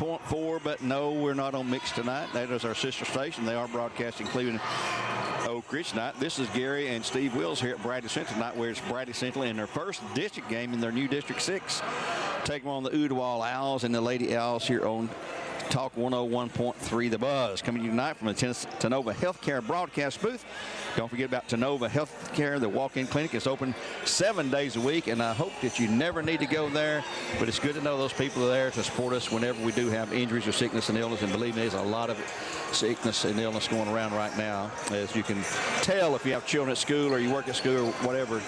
98.4, but no, we're not on Mix tonight. That is our sister station. They are broadcasting Cleveland Oak Ridge tonight. This is Gary and Steve Wills here at Bradley Central tonight, where it's Bradley Central in their first district game in their new District 6. Taking on the Ooltewah Owls and the Lady Owls here on Talk 101.3 The Buzz. Coming to you tonight from the Tenova Healthcare broadcast booth. Don't forget about Tenova Healthcare. The walk-in clinic is open 7 days a week, and I hope that you never need to go there, but it's good to know those people are there to support us whenever we do have injuries or sickness and illness, and believe me, there's a lot of sickness and illness going around right now. As you can tell, if you have children at school or you work at school or whatever,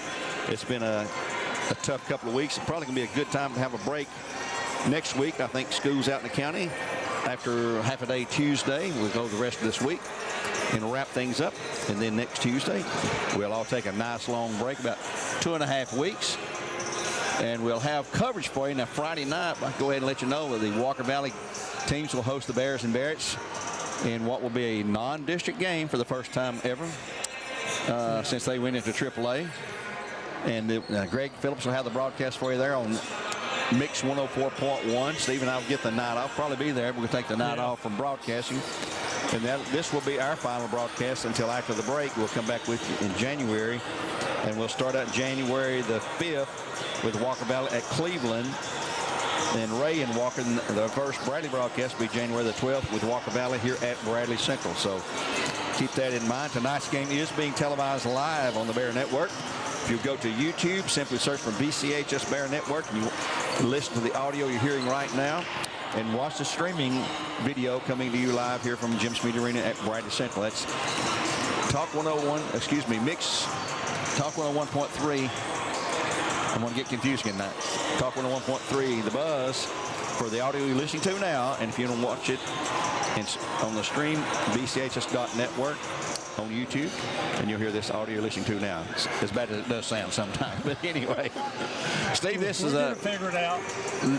it's been a tough couple of weeks. It's probably going to be a good time to have a break next week. I think school's out in the county after half a day Tuesday. We'll go the rest of this week and wrap things up. And then next Tuesday, we'll all take a nice long break, about 2.5 weeks. And we'll have coverage for you. Now, Friday night, I'll go ahead and let you know that the Walker Valley teams will host the Bears and Bearettes in what will be a non-district game for the first time ever since they went into AAA. And Greg Phillips will have the broadcast for you there on Mix 104.1. Steve and I will get the night off. Probably be there. We'll take the night off from broadcasting. And this will be our final broadcast until after the break. We'll come back with you in January. And we'll start out January the 5th with Walker Valley at Cleveland. And Ray and Walker, the first Bradley broadcast will be January the 12th with Walker Valley here at Bradley Central. So keep that in mind. Tonight's game is being televised live on the Bear Network. If you go to YouTube, simply search for BCHS Bear Network, and you listen to the audio you're hearing right now, and watch the streaming video coming to you live here from Jim Smiddy Arena at Bradley Central. That's Talk 101, excuse me, Mix Talk 101.3. I'm going to get confused again now. Talk 101.3, The Buzz, for the audio you're listening to now. And if you want to watch it on the stream, BCHS.network. on YouTube, and you'll hear this audio you're listening to now. It's as bad as it does sound sometimes, but anyway. Steve, this is a figure it out.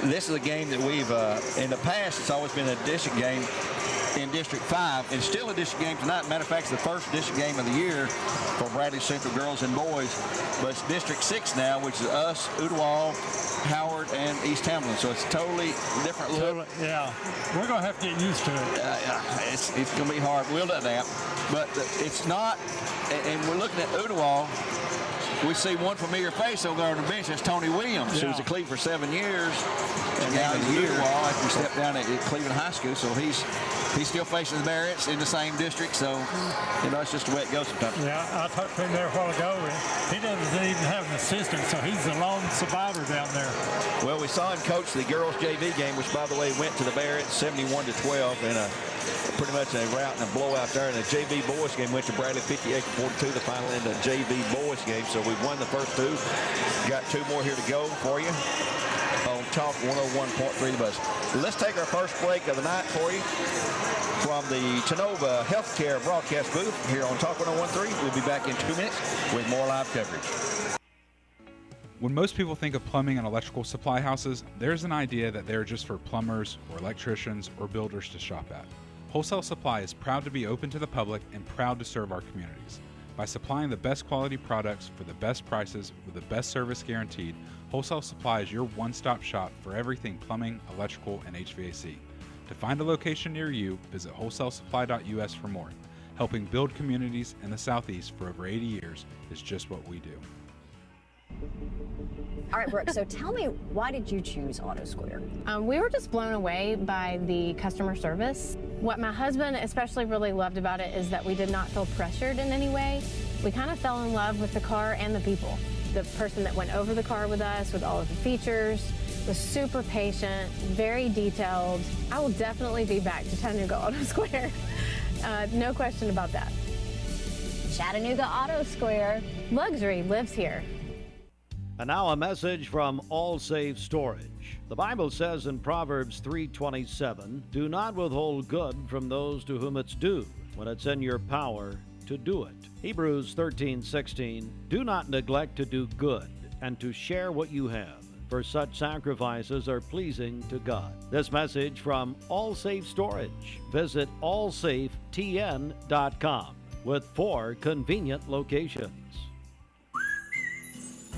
This is a game that we've in the past, it's always been a district game in District 5, and still a district game tonight. Matter of fact, it's the first district game of the year for Bradley Central girls and boys, but it's District 6 now, which is us, Ooltewah, Howard, and East Hamlin. So it's totally different look. Yeah, we're going to have to get used to it. It's going to be hard. We'll adapt. But it's not, and we're looking at Ooltewah. We see one familiar face over there on the bench. That's Tony Williams, who was at Cleveland for 7 years. And now he's at Ooltewah after he stepped down at Cleveland High School. So he's still facing the Bearettes in the same district. So, you know, it's just the way it goes sometimes. Yeah, I talked to him there a while ago. He doesn't even have an assistant, so he's a lone survivor down there. Well, we saw him coach the girls JV game, which, by the way, went to the Bearettes 71-12 in pretty much a rout and a blowout there. And the JV boys game went to Bradley 58-42, the final in the JV boys game. So we've won the first two. Got two more here to go for you on Talk 101.3 The Buzz. Let's take our first break of the night for you from the Tenova Healthcare broadcast booth here on Talk 101.3. We'll be back in 2 minutes with more live coverage. When most people think of plumbing and electrical supply houses, there's an idea that they're just for plumbers or electricians or builders to shop at. Wholesale Supply is proud to be open to the public and proud to serve our communities. By supplying the best quality products for the best prices with the best service guaranteed, Wholesale Supply is your one-stop shop for everything plumbing, electrical, and HVAC. To find a location near you, visit wholesalesupply.us for more. Helping build communities in the Southeast for over 80 years is just what we do. All right, Brooke, so tell me, why did you choose Auto Square? We were just blown away by the customer service. What my husband especially really loved about it is that we did not feel pressured in any way. We kind of fell in love with the car and the people. The person that went over the car with us with all of the features was super patient, very detailed. I will definitely be back to Chattanooga Auto Square. No question about that. Chattanooga Auto Square. Luxury lives here. And now a message from All Safe Storage. The Bible says in Proverbs 3:27, "Do not withhold good from those to whom it's due, when it's in your power to do it." Hebrews 13:16, "Do not neglect to do good and to share what you have, for such sacrifices are pleasing to God." This message from All Safe Storage. Visit allsafetn.com with 4 convenient locations.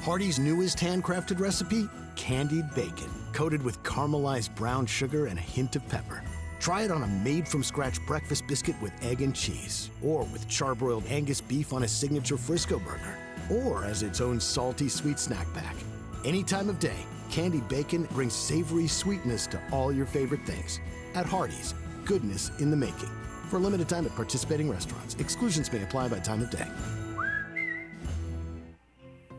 Hardee's newest handcrafted recipe, candied bacon. coated with caramelized brown sugar and a hint of pepper. Try it on a made-from-scratch breakfast biscuit with egg and cheese, or with charbroiled Angus beef on a signature Frisco burger, or as its own salty sweet snack pack. Any time of day, Candy Bacon brings savory sweetness to all your favorite things. At Hardee's, goodness in the making. For a limited time at participating restaurants. Exclusions may apply by time of day.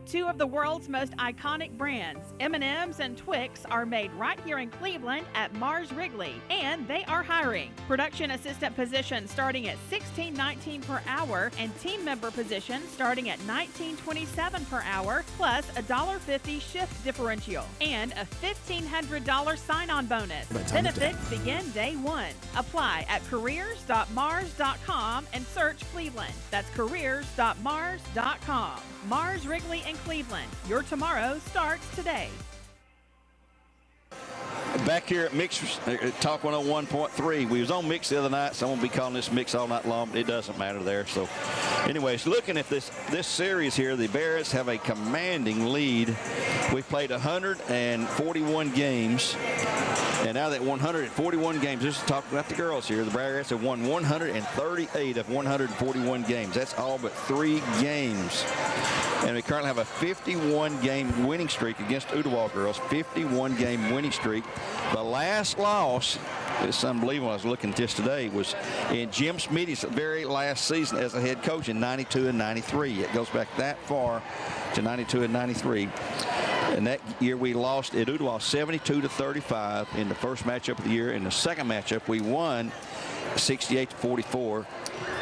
Two of the world's most iconic brands, M&M's and Twix, are made right here in Cleveland at Mars Wrigley, and they are hiring. Production assistant positions starting at $16.19 per hour and team member positions starting at $19.27 per hour, plus a $1.50 shift differential and a $1,500 sign-on bonus. Benefits begin day one. Apply at careers.mars.com and search Cleveland. That's careers.mars.com. Mars Wrigley in Cleveland. Your tomorrow starts today. Back here at Mix Talk 101.3. We was on Mix the other night, so I'm going to be calling this Mix all night long, but it doesn't matter there. So anyways, looking at this series here, the Bearettes have a commanding lead. We've played 141 games. And now that 141 games, just talking about the girls here, the Bearettes have won 138 of 141 games. That's all but 3 games. And we currently have a 51-game winning streak against Ooltewah girls, 51-game winning streak. The last loss, it's unbelievable, I was looking at this today, was in Jim Smiddy's very last season as a head coach in 92 and 93. It goes back that far to 92 and 93. And that year we lost at Ooltewah 72-35 in the first matchup of the year. In the second matchup, we won 68-44,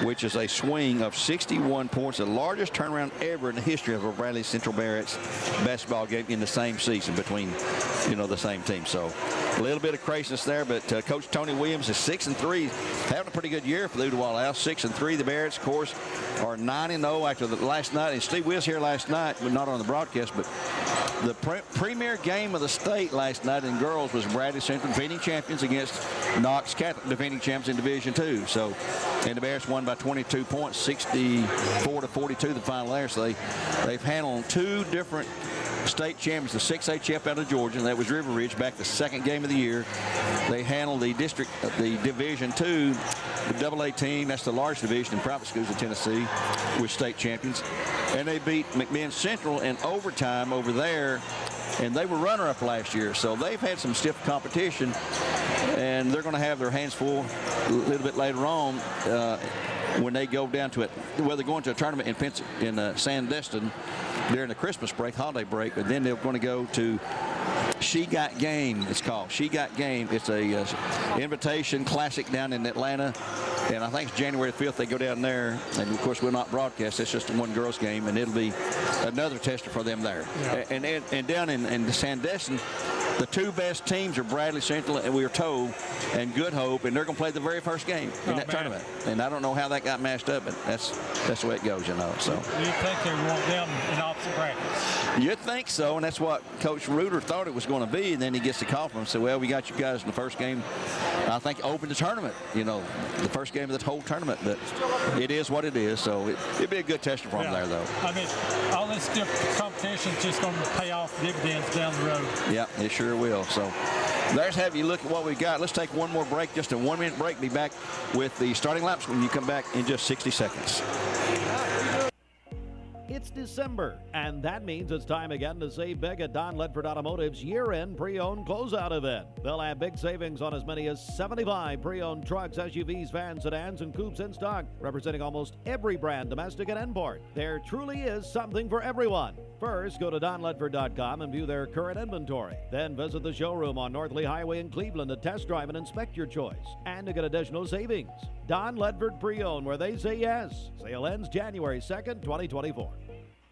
which is a swing of 61 points, the largest turnaround ever in the history of a Bradley Central Bearettes basketball game in the same season between, the same team. So a little bit of craziness there, but Coach Tony Williams is 6-3, having a pretty good year for the Ooltewah Owls. 6-3. The Bearettes, of course, are 9-0 after the last night. And Steve Wills here last night, but not on the broadcast, but the premier game of the state last night in girls was Bradley Central defending champions against Knox Catholic defending champions in Division II. So, and the Bears won by 22 points, 64-42 the final there. So they've handled 2 different state champions, the 6A champ out of Georgia, and that was River Ridge back the second game of the year. They handled the Division II, the AA team, that's the largest division in private schools in Tennessee, with state champions. And they beat McMinn Central in overtime over there, and they were runner-up last year. So they've had some stiff competition, and they're going to have their hands full a little bit later on when they go down to it. Well, they're going to a tournament in Sandestin during the Christmas break, holiday break, but then they're going to go to She Got Game, it's called. She Got Game. It's a invitation classic down in Atlanta. And I think it's January 5th they go down there. And, of course, we'll not broadcast. It's just one girls' game, and it'll be another tester for them there. Yeah. And down in Sandestin, the 2 best teams are Bradley Central, and we were told, and Good Hope, and they're going to play the very first game in that tournament. And I don't know how that got mashed up, but that's the way it goes, So you'd think they want them in opposite brackets. You'd think so, and that's what Coach Reuter thought it was going to be. And then he gets the call from him and said, well, we got you guys in the first game. I think opened the tournament, the first game of the whole tournament. But it is what it is, so it'd be a good tester for them there, though. I mean, all this different competition is just going to pay off dividends down the road. Yeah, it sure will. So there's have you look at what we got. Let's take one more break, just a 1-minute break. Be back with the starting laps when you come back in just 60 seconds. It's December, and that means it's time again to save big at Don Ledford Automotive's year-end pre-owned closeout event. They'll have big savings on as many as 75 pre-owned trucks, SUVs, vans, sedans, and coupes in stock, representing almost every brand, domestic and import. There truly is something for everyone. First, go to donledford.com and view their current inventory. Then visit the showroom on North Lee Highway in Cleveland to test drive and inspect your choice and to get additional savings. Don Ledford Pre-Owned, where they say yes. Sale ends January 2nd, 2024.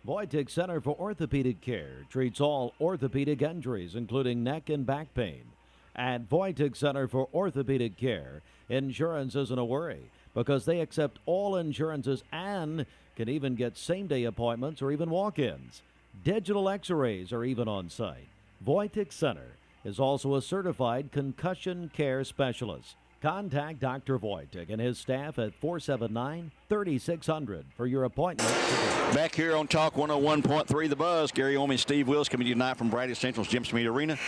Voitic Center for Orthopedic Care treats all orthopedic injuries, including neck and back pain. At Voitic Center for Orthopedic Care, insurance isn't a worry because they accept all insurances and can even get same-day appointments or even walk-ins. Digital x-rays are even on site. Voitic Center is also a certified concussion care specialist. Contact Dr. Voitek and his staff at 479-3600 for your appointment today. Back here on Talk 101.3 The Buzz, Gary Omi and Steve Wills coming to you tonight from Bearettes Central's Jim Smiddy Arena,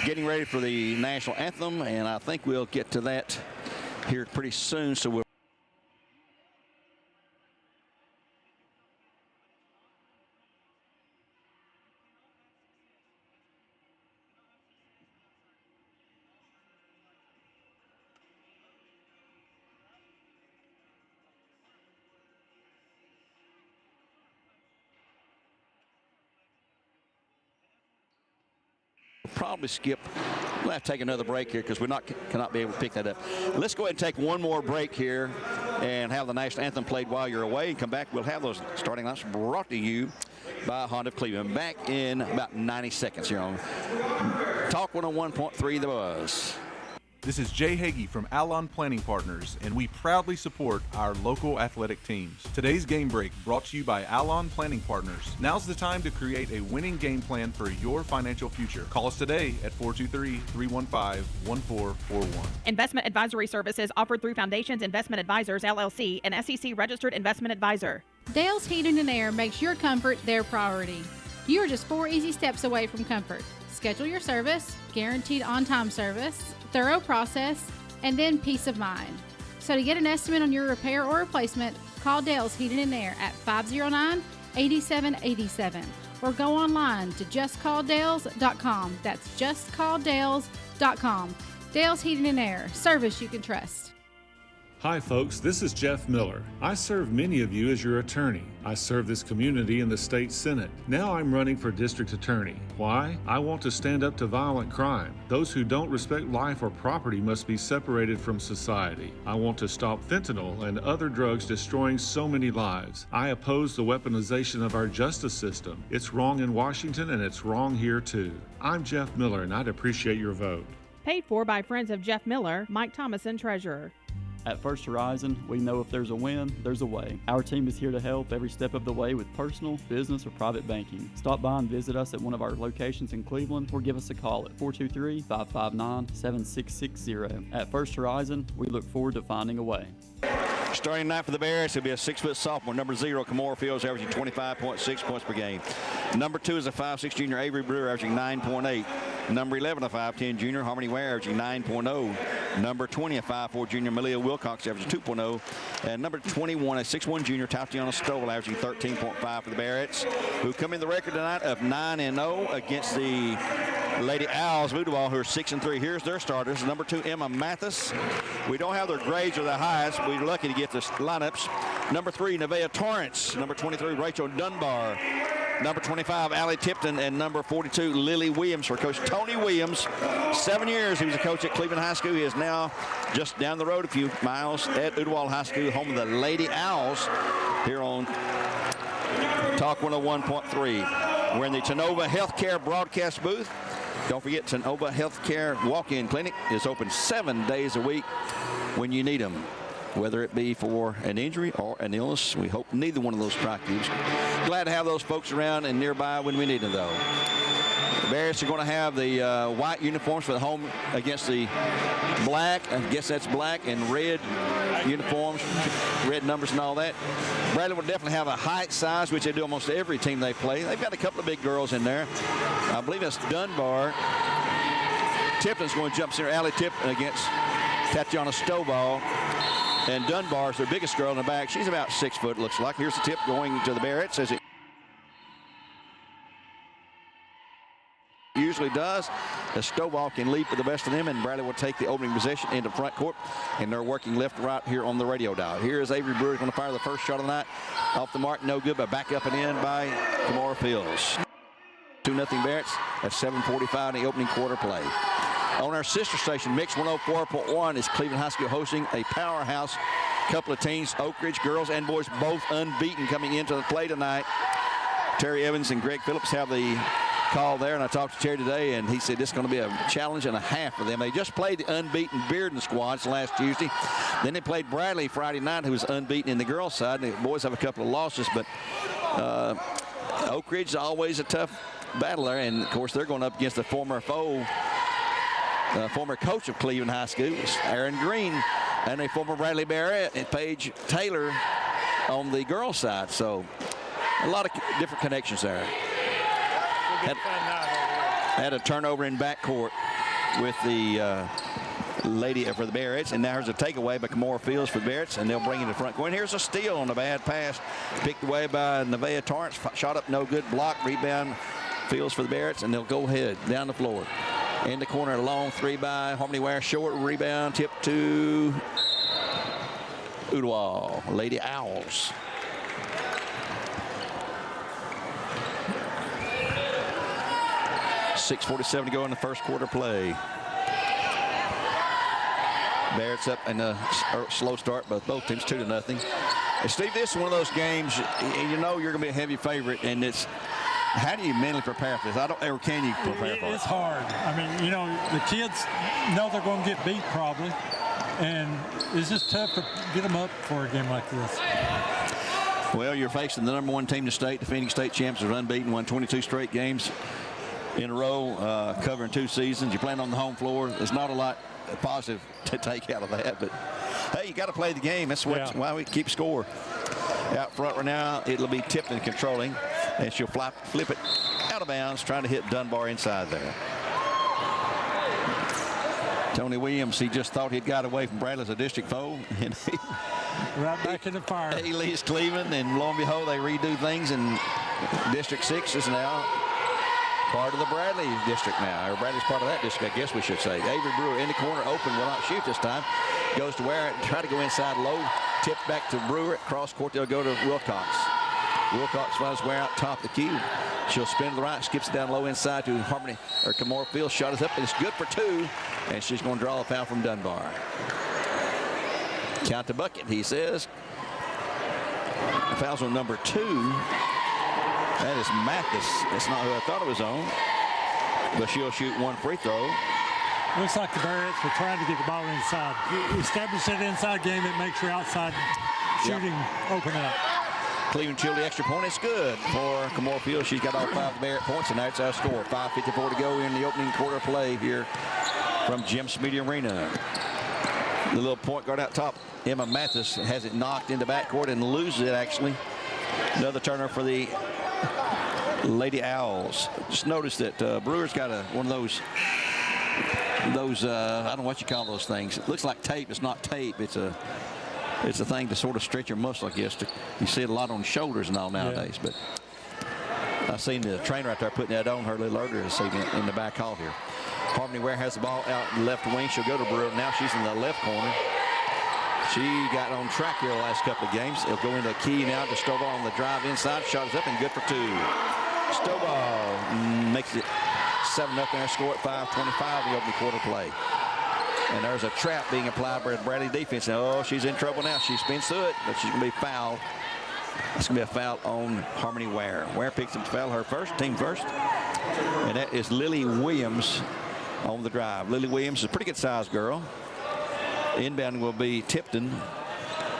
getting ready for the national anthem, and I think we'll get to that here pretty soon, so we'll probably skip. We'll have to take another break here because we cannot be able to pick that up. Let's go ahead and take one more break here and have the national anthem played while you're away, and come back. We'll have those starting lineups brought to you by Honda of Cleveland. Back in about 90 seconds here on Talk 101.3 The Buzz. This is Jay Hagee from Alon Planning Partners, and we proudly support our local athletic teams. Today's Game Break brought to you by Alon Planning Partners. Now's the time to create a winning game plan for your financial future. Call us today at 423-315-1441. Investment advisory services offered through Foundations Investment Advisors, LLC, an SEC-registered investment advisor. Dale's Heating and Air makes your comfort their priority. You are just 4 easy steps away from comfort. Schedule your service, guaranteed on-time service, thorough process, and then peace of mind. So to get an estimate on your repair or replacement, call Dale's Heating and Air at 509-8787 or go online to justcalldales.com. That's justcalldales.com. Dale's Heating and Air, service you can trust. Hi folks, this is Jeff Miller. I serve many of you as your attorney. I serve this community in the state senate. Now I'm running for district attorney. Why? I want to stand up to violent crime. Those who don't respect life or property must be separated from society. I want to stop fentanyl and other drugs destroying so many lives. I oppose the weaponization of our justice system. It's wrong in Washington and it's wrong here too. I'm Jeff Miller and I'd appreciate your vote. Paid for by friends of Jeff Miller, Mike Thomason, Treasurer. At First Horizon, we know if there's a win, there's a way. Our team is here to help every step of the way with personal, business, or private banking. Stop by and visit us at one of our locations in Cleveland or give us a call at 423-559-7660. At First Horizon, we look forward to finding a way. Starting tonight for the Bearettes, it'll be a 6-foot sophomore. Number 0, Kamora Fields, averaging 25.6 points per game. Number 2 is a 5'6 junior, Avery Brewer, averaging 9.8. Number 11, a 5'10 junior, Harmony Ware, averaging 9.0. Number 20, a 5'4 junior, Malia Wilcox, averaging 2.0. And number 21, a 6'1 junior, Tatiana Stovall, averaging 13.5 for the Bearettes, who come in the record tonight of 9-0 against the Lady Owls of Ooltewah, who are 6-3. Here's their starters. Number 2, Emma Mathis. We don't have their grades or their highs. We're lucky to get the lineups. Number 3, Nevaeh Torrance. Number 23, Rachel Dunbar. Number 25, Allie Tipton, and number 42, Lily Williams for Coach Tony Williams. 7 years he was a coach at Cleveland High School. He is now just down the road a few miles at Ooltewah High School, home of the Lady Owls, here on Talk 101.3. We're in the Tenova Healthcare broadcast booth. Don't forget, Tenova Healthcare walk-in clinic is open 7 days a week when you need them, whether it be for an injury or an illness. We hope neither one of those strike you. Glad to have those folks around and nearby when we need them, though. The Bears are going to have the white uniforms for the home against the black. I guess that's black and red uniforms, red numbers and all that. Bradley will definitely have a height size, which they do almost every team they play. They've got a couple of big girls in there. I believe that's Dunbar. Tipton's going to jump center. Allie Tipton against Tatiana Stovall. And Dunbar's their biggest girl in the back. She's about 6 foot, looks like. Here's the tip going to the Bearettes, as it usually does. As Stovall can lead for the best of them, and Bradley will take the opening possession into front court. And they're working left to right here on the radio dial. Here is Avery Brewer going to fire the first shot of the night. Off the mark, no good, but back up and in by Kamora Fields. 2-0 Bearettes at 7:45 in the opening quarter play. On our sister station, Mix 104.1, is Cleveland High School hosting a powerhouse couple of teams. Oak Ridge girls and boys both unbeaten coming into the play tonight. Terry Evans and Greg Phillips have the call there, and I talked to Terry today, and he said this is going to be a challenge and a half for them. They just played the unbeaten Bearden squads last Tuesday. Then they played Bradley Friday night, who was unbeaten in the girls' side. The boys have a couple of losses, but Oak Ridge is always a tough battle there, and of course they're going up against the former foe former coach of Cleveland High School, is Aaron Green, and a former Bradley Bearette and Paige Taylor on the girls' side. So a lot of different connections there. Had a turnover in backcourt with the lady for the Bearettes, and now here's a takeaway by Kamora Fields for the Bearettes, and they'll bring it to the front court. And here's a steal on a bad pass, picked away by Nevaeh Torrance, shot up no good, block, rebound, Fields for the Bearettes, and they'll go ahead down the floor. In the corner, a long three by Harmony Ware, short rebound, tip to Ooltewah, Lady Owls. .6:47 to go in the first quarter play. Bearettes up in a slow start, but both teams 2-0. And Steve, this is one of those games, you know you're going to be a heavy favorite, and it's how do you mentally prepare for this? I don't ever can you prepare for it? It's hard. I mean, you know, the kids know they're going to get beat probably, and it's just tough to get them up for a game like this. Well, you're facing the #1 team in the state, defending state champs, are unbeaten, won 22 straight games in a row, covering 2 seasons. You're playing on the home floor. There's not a lot positive to take out of that, but hey, you got to play the game. That's why we keep score. Out front right now, it'll be Tipton controlling, and she'll flip it out of bounds, trying to hit Dunbar inside there. Tony Williams, he just thought he'd got away from Bradley as a district foe, and right back in the fire. He leads Cleveland, and lo and behold, they redo things, and District 6 is now part of the Bradley district now, or Bradley's part of that district, I guess we should say. Avery Brewer in the corner, open, will not shoot this time. Goes to Ware, try to go inside low, tip back to Brewer, cross court, they'll go to Wilcox. Wilcox finds Ware out top the key. She'll spin to the right, skips down low inside to Harmony, or Kamora Fields, shot is up, and it's good for 2, and she's going to draw a foul from Dunbar. Count the bucket, he says. Fouls on number 2. That is Mathis. That's not who I thought it was on. But she'll shoot 1 free throw. Looks like the Bearettes were trying to get the ball inside. You establish that inside game, it makes your outside shooting open up. Cleveland Chile extra point. It's good for Kamora Fields. She's got all 5 Bearette points, and that's our score. 5:54 to go in the opening quarter play here from Jim Smiddy Arena. The little point guard out top, Emma Mathis, has it knocked into backcourt and loses it, actually. Another turner for the Lady Owls. Just notice that Brewer's got one of those I don't know what you call those things. It looks like tape. It's not tape. It's a thing to sort of stretch your muscle, I guess. You see it a lot on shoulders and all nowadays. Yeah. But I seen the trainer out there putting that on her little earlier this evening in the back hall here. Harmony Ware has the ball out in the left wing. She'll go to Brewer. Now she's in the left corner. She got on track here the last couple of games. It'll go into a key now to Stovall on the drive inside. Shot is up and good for 2. Stovall makes it 7-0 there, score at 5:25 the opening quarter play. And there's a trap being applied by the Bradley defense. Oh, she's in trouble now. She spins through it, but she's going to be fouled. It's going to be a foul on Harmony Ware. Ware picks up the foul, her first, team first. And that is Lily Williams on the drive. Lily Williams is a pretty good sized girl. Inbounding will be Tipton.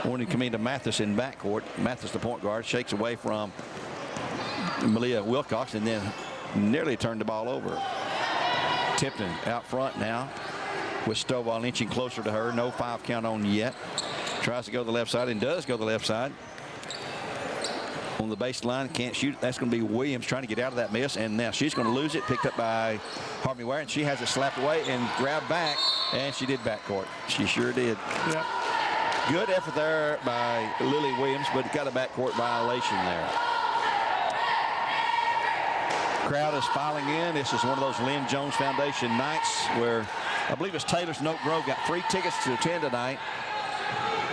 Wanting to come into Mathis in backcourt. Mathis, the point guard, shakes away from Malia Wilcox and then nearly turned the ball over. Tipton out front now with Stovall inching closer to her. No 5 count on yet. Tries to go to the left side and does go to the left side. On the baseline, can't shoot. That's going to be Williams trying to get out of that miss, and now she's going to lose it. Picked up by Harmony Ware, and she has it slapped away and grabbed back, and she did backcourt. She sure did. Yep. Good effort there by Lily Williams, but got a backcourt violation there. Crowd is filing in. This is one of those Lynn Jones Foundation nights where I believe it's Taylor's and Oak Grove got free tickets to attend tonight.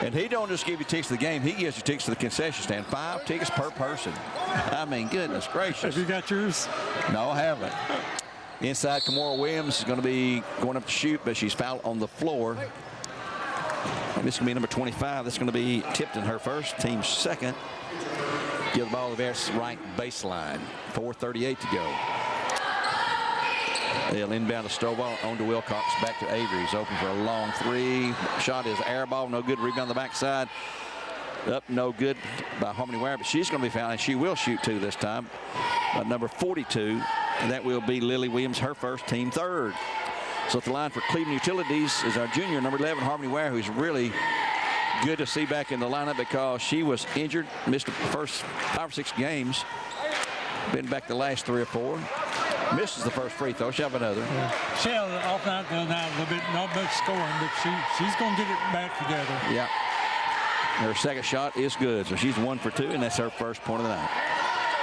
And he don't just give you tickets to the game. He gives you tickets to the concession stand. 5 tickets per person. I mean, goodness gracious. Have you got yours? No, I haven't. Inside, Kamora Williams is going to be going up to shoot, but she's fouled on the floor. This is going to be number 25. This is going to be Tipton, her first, team second. Give the ball to the Bearettes right baseline. 4:38 to go. They'll inbound to Stovall, on to Wilcox, back to Avery. He's open for a long 3. Shot is air ball, no good. Rebound on the backside. Up, no good by Harmony Ware, but she's going to be fouled, and she will shoot 2 this time. Number 42, and that will be Lily Williams, her first, team third. So at the line for Cleveland Utilities is our junior, number 11, Harmony Ware, who's really good to see back in the lineup because she was injured, missed the first 5 or 6 games, been back the last 3 or 4. Misses the first free throw. She'll have another. She had off night the other night a little bit, not much scoring, but she's going to get it back together. Yeah. Her second shot is good, so she's 1 for 2, and that's her first point of the night.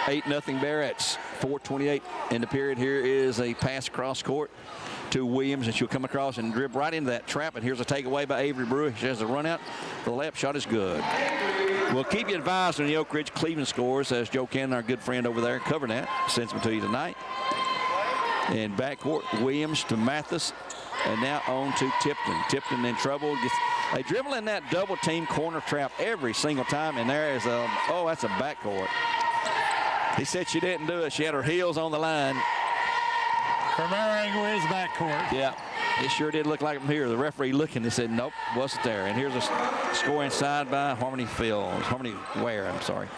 8-0 Bearettes. 4:28 in the period. Here is a pass across court to Williams, and she'll come across and dribble right into that trap. And here's a takeaway by Avery Brewer. She has a run out. The layup shot is good. We'll keep you advised on the Oak Ridge Cleveland scores as Joe Cannon, our good friend over there, covering that, sends them to you tonight. And backcourt, Williams to Mathis, and now on to Tipton. Tipton in trouble. They dribble in that double team corner trap every single time, and there is a, oh, that's a backcourt. He said she didn't do it. She had her heels on the line. From our angle is backcourt. Yeah, it sure did look like from here. The referee looking and said, nope, wasn't there. And here's a score inside by Harmony Ware, I'm sorry.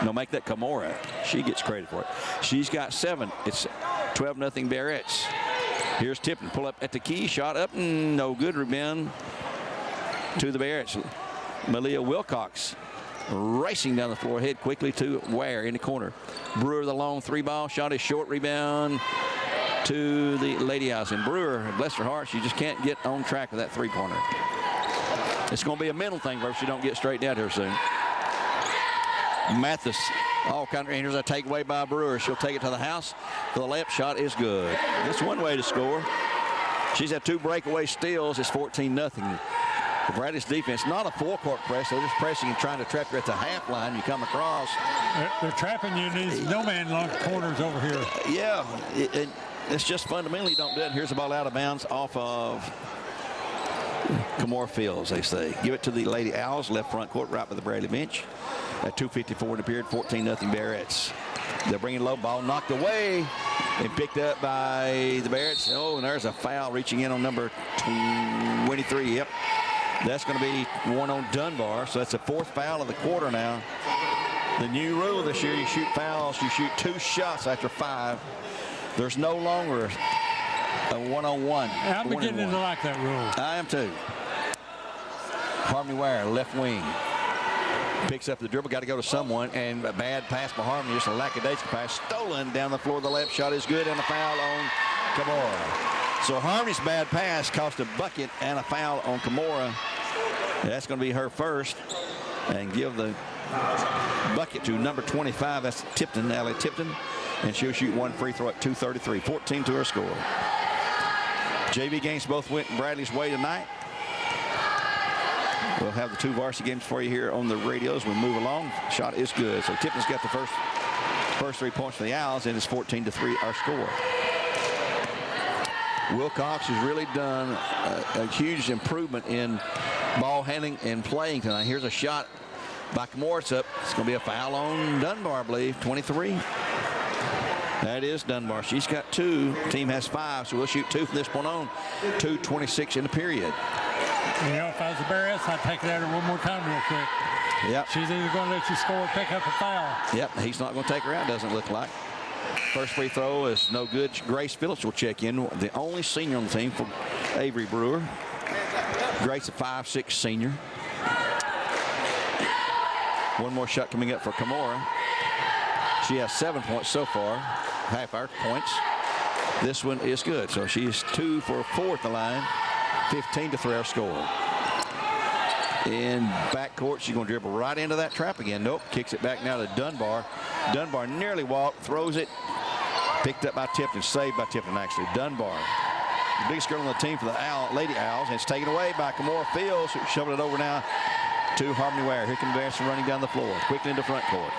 No, make that Kamora. She gets credit for it. She's got 7. It's 12-0 Bearettes. Here's Tipton. Pull up at the key. Shot up. No good. Rebound to the Bearettes. Malia Wilcox racing down the floor. Head quickly to Ware in the corner. Brewer the long 3-ball. Shot is short. Rebound to the Lady Owls. And Brewer, bless her heart, she just can't get on track with that 3-pointer. It's going to be a mental thing if she don't get straightened out here soon. Mathis, all kind of, and here's a takeaway by Brewer. She'll take it to the house. The layup shot is good. That's one way to score. She's had 2 breakaway steals. It's 14-0. The Bradley's defense, not a full-court press. They're just pressing and trying to trap you at the half line. You come across. They're trapping you in these no-man corners over here. Yeah, it's just fundamentally don't do it. Here's the ball out of bounds off of Kamora Fields, they say. Give it to the Lady Owls, left front court, right by the Bradley bench. At 2:54 in the period, 14-0 Bearettes. They're bringing low ball, knocked away and picked up by the Bearettes. Oh, and there's a foul reaching in on number 23. Yep, that's going to be one on Dunbar. So that's the 4th foul of the quarter now. The new rule this year: you shoot fouls, you shoot 2 shots after 5. There's no longer a 1-on-1. I'm beginning to like that rule. I am too. Harmony Ware, left wing. Picks up the dribble, got to go to someone, and a bad pass by Harmony, just a lackadaisical pass, stolen down the floor. The left shot is good, and a foul on Kamora. So Harmony's bad pass cost a bucket and a foul on Kamora. That's going to be her first, and give the bucket to number 25. That's Tipton, Allie Tipton, and she'll shoot 1 free throw at 2:33. 14 to her score. JV games both went Bradley's way tonight. We'll have the 2 varsity games for you here on the radio as we move along. Shot is good. So Tipton's got the first 3 points for the Owls, and it's 14-3 our score. Wilcox has really done a huge improvement in ball handling and playing tonight. Here's a shot by Kamora. It's up. It's going to be a foul on Dunbar, I believe. 23. That is Dunbar. She's got 2. Team has 5, so we'll shoot 2 from this point on. 2:26 in the period. You know, if I was the Bearettes, I'd take it at her one more time real quick. Yep. She's either going to let you score or pick up a foul. Yep, he's not going to take her out, doesn't look like. First free throw is no good. Grace Phillips will check in, the only senior on the team for Avery Brewer. Grace, a 5'6" senior. One more shot coming up for Kamora. She has 7 points so far, half our points. This one is good, so she's 2 for 4 at the line. 15-3 our score. In backcourt, she's going to dribble right into that trap again. Nope, kicks it back now to Dunbar. Dunbar nearly walked, throws it. Picked up by Tipton, saved by Tipton actually. Dunbar, the biggest girl on the team for the Lady Owls, and it's taken away by Kamora Fields, who's shoving it over now to Harmony Ware. Here comes Varsity running down the floor, quickly into front court.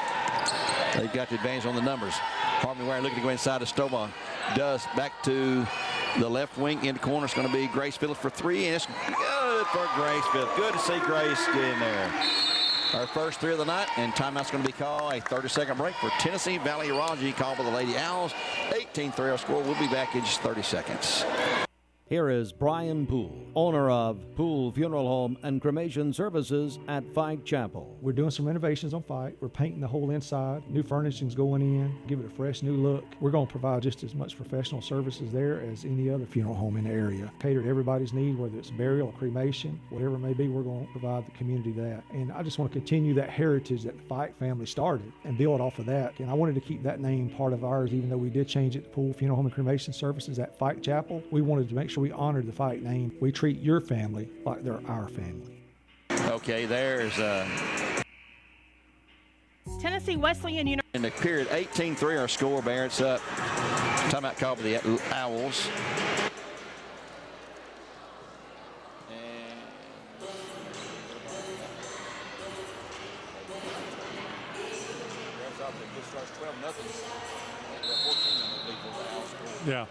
They've got the advantage on the numbers. Harmony Ware looking to go inside to Stovall. Does back to the left wing in the corner. It's going to be Grace Phillips for 3, and it's good for Grace Phillips. Good to see Grace get in there. Our first 3 of the night, and timeout's going to be called. A 30-second break for Tennessee Valley Raji, called by the Lady Owls. 18-3 our score. We'll be back in just 30 seconds. Here is Brian Poole, owner of Poole Funeral Home and Cremation Services at Fike Chapel. We're doing some renovations on Fike. We're painting the whole inside. New furnishing's going in, give it a fresh new look. We're going to provide just as much professional services there as any other funeral home in the area. Cater to everybody's need, whether it's burial or cremation, whatever it may be, we're going to provide the community that. And I just want to continue that heritage that the Fike family started and build off of that. And I wanted to keep that name part of ours, even though we did change it to Poole Funeral Home and Cremation Services at Fike Chapel. We wanted to make sure we honored the Fike name. We treat your family like they're our family. Okay, there's Tennessee Wesleyan University. in the period 18-3 our score. Bearettes up. Timeout called for the Owls. Yeah.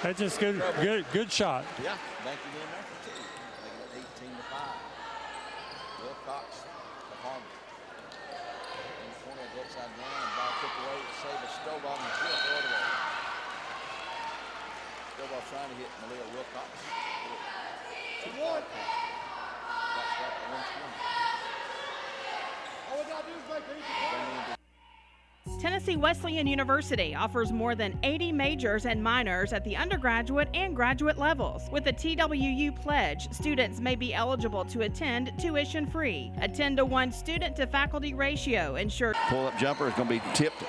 That's just good shot. Yeah, thank you again there for two. Making it 18-5. Wilcox to Harmon. In the corner, the upside down, and ball took away. Save a Stovall and she'll throw it away. Stovall trying to hit Malia Wilcox. All we got to do is make it easy. Tennessee Wesleyan University offers more than 80 majors and minors at the undergraduate and graduate levels. With the TWU pledge, students may be eligible to attend tuition-free. A 10-to-1 student-to-faculty ratio ensures... Pull-up jumper is going to be tipped.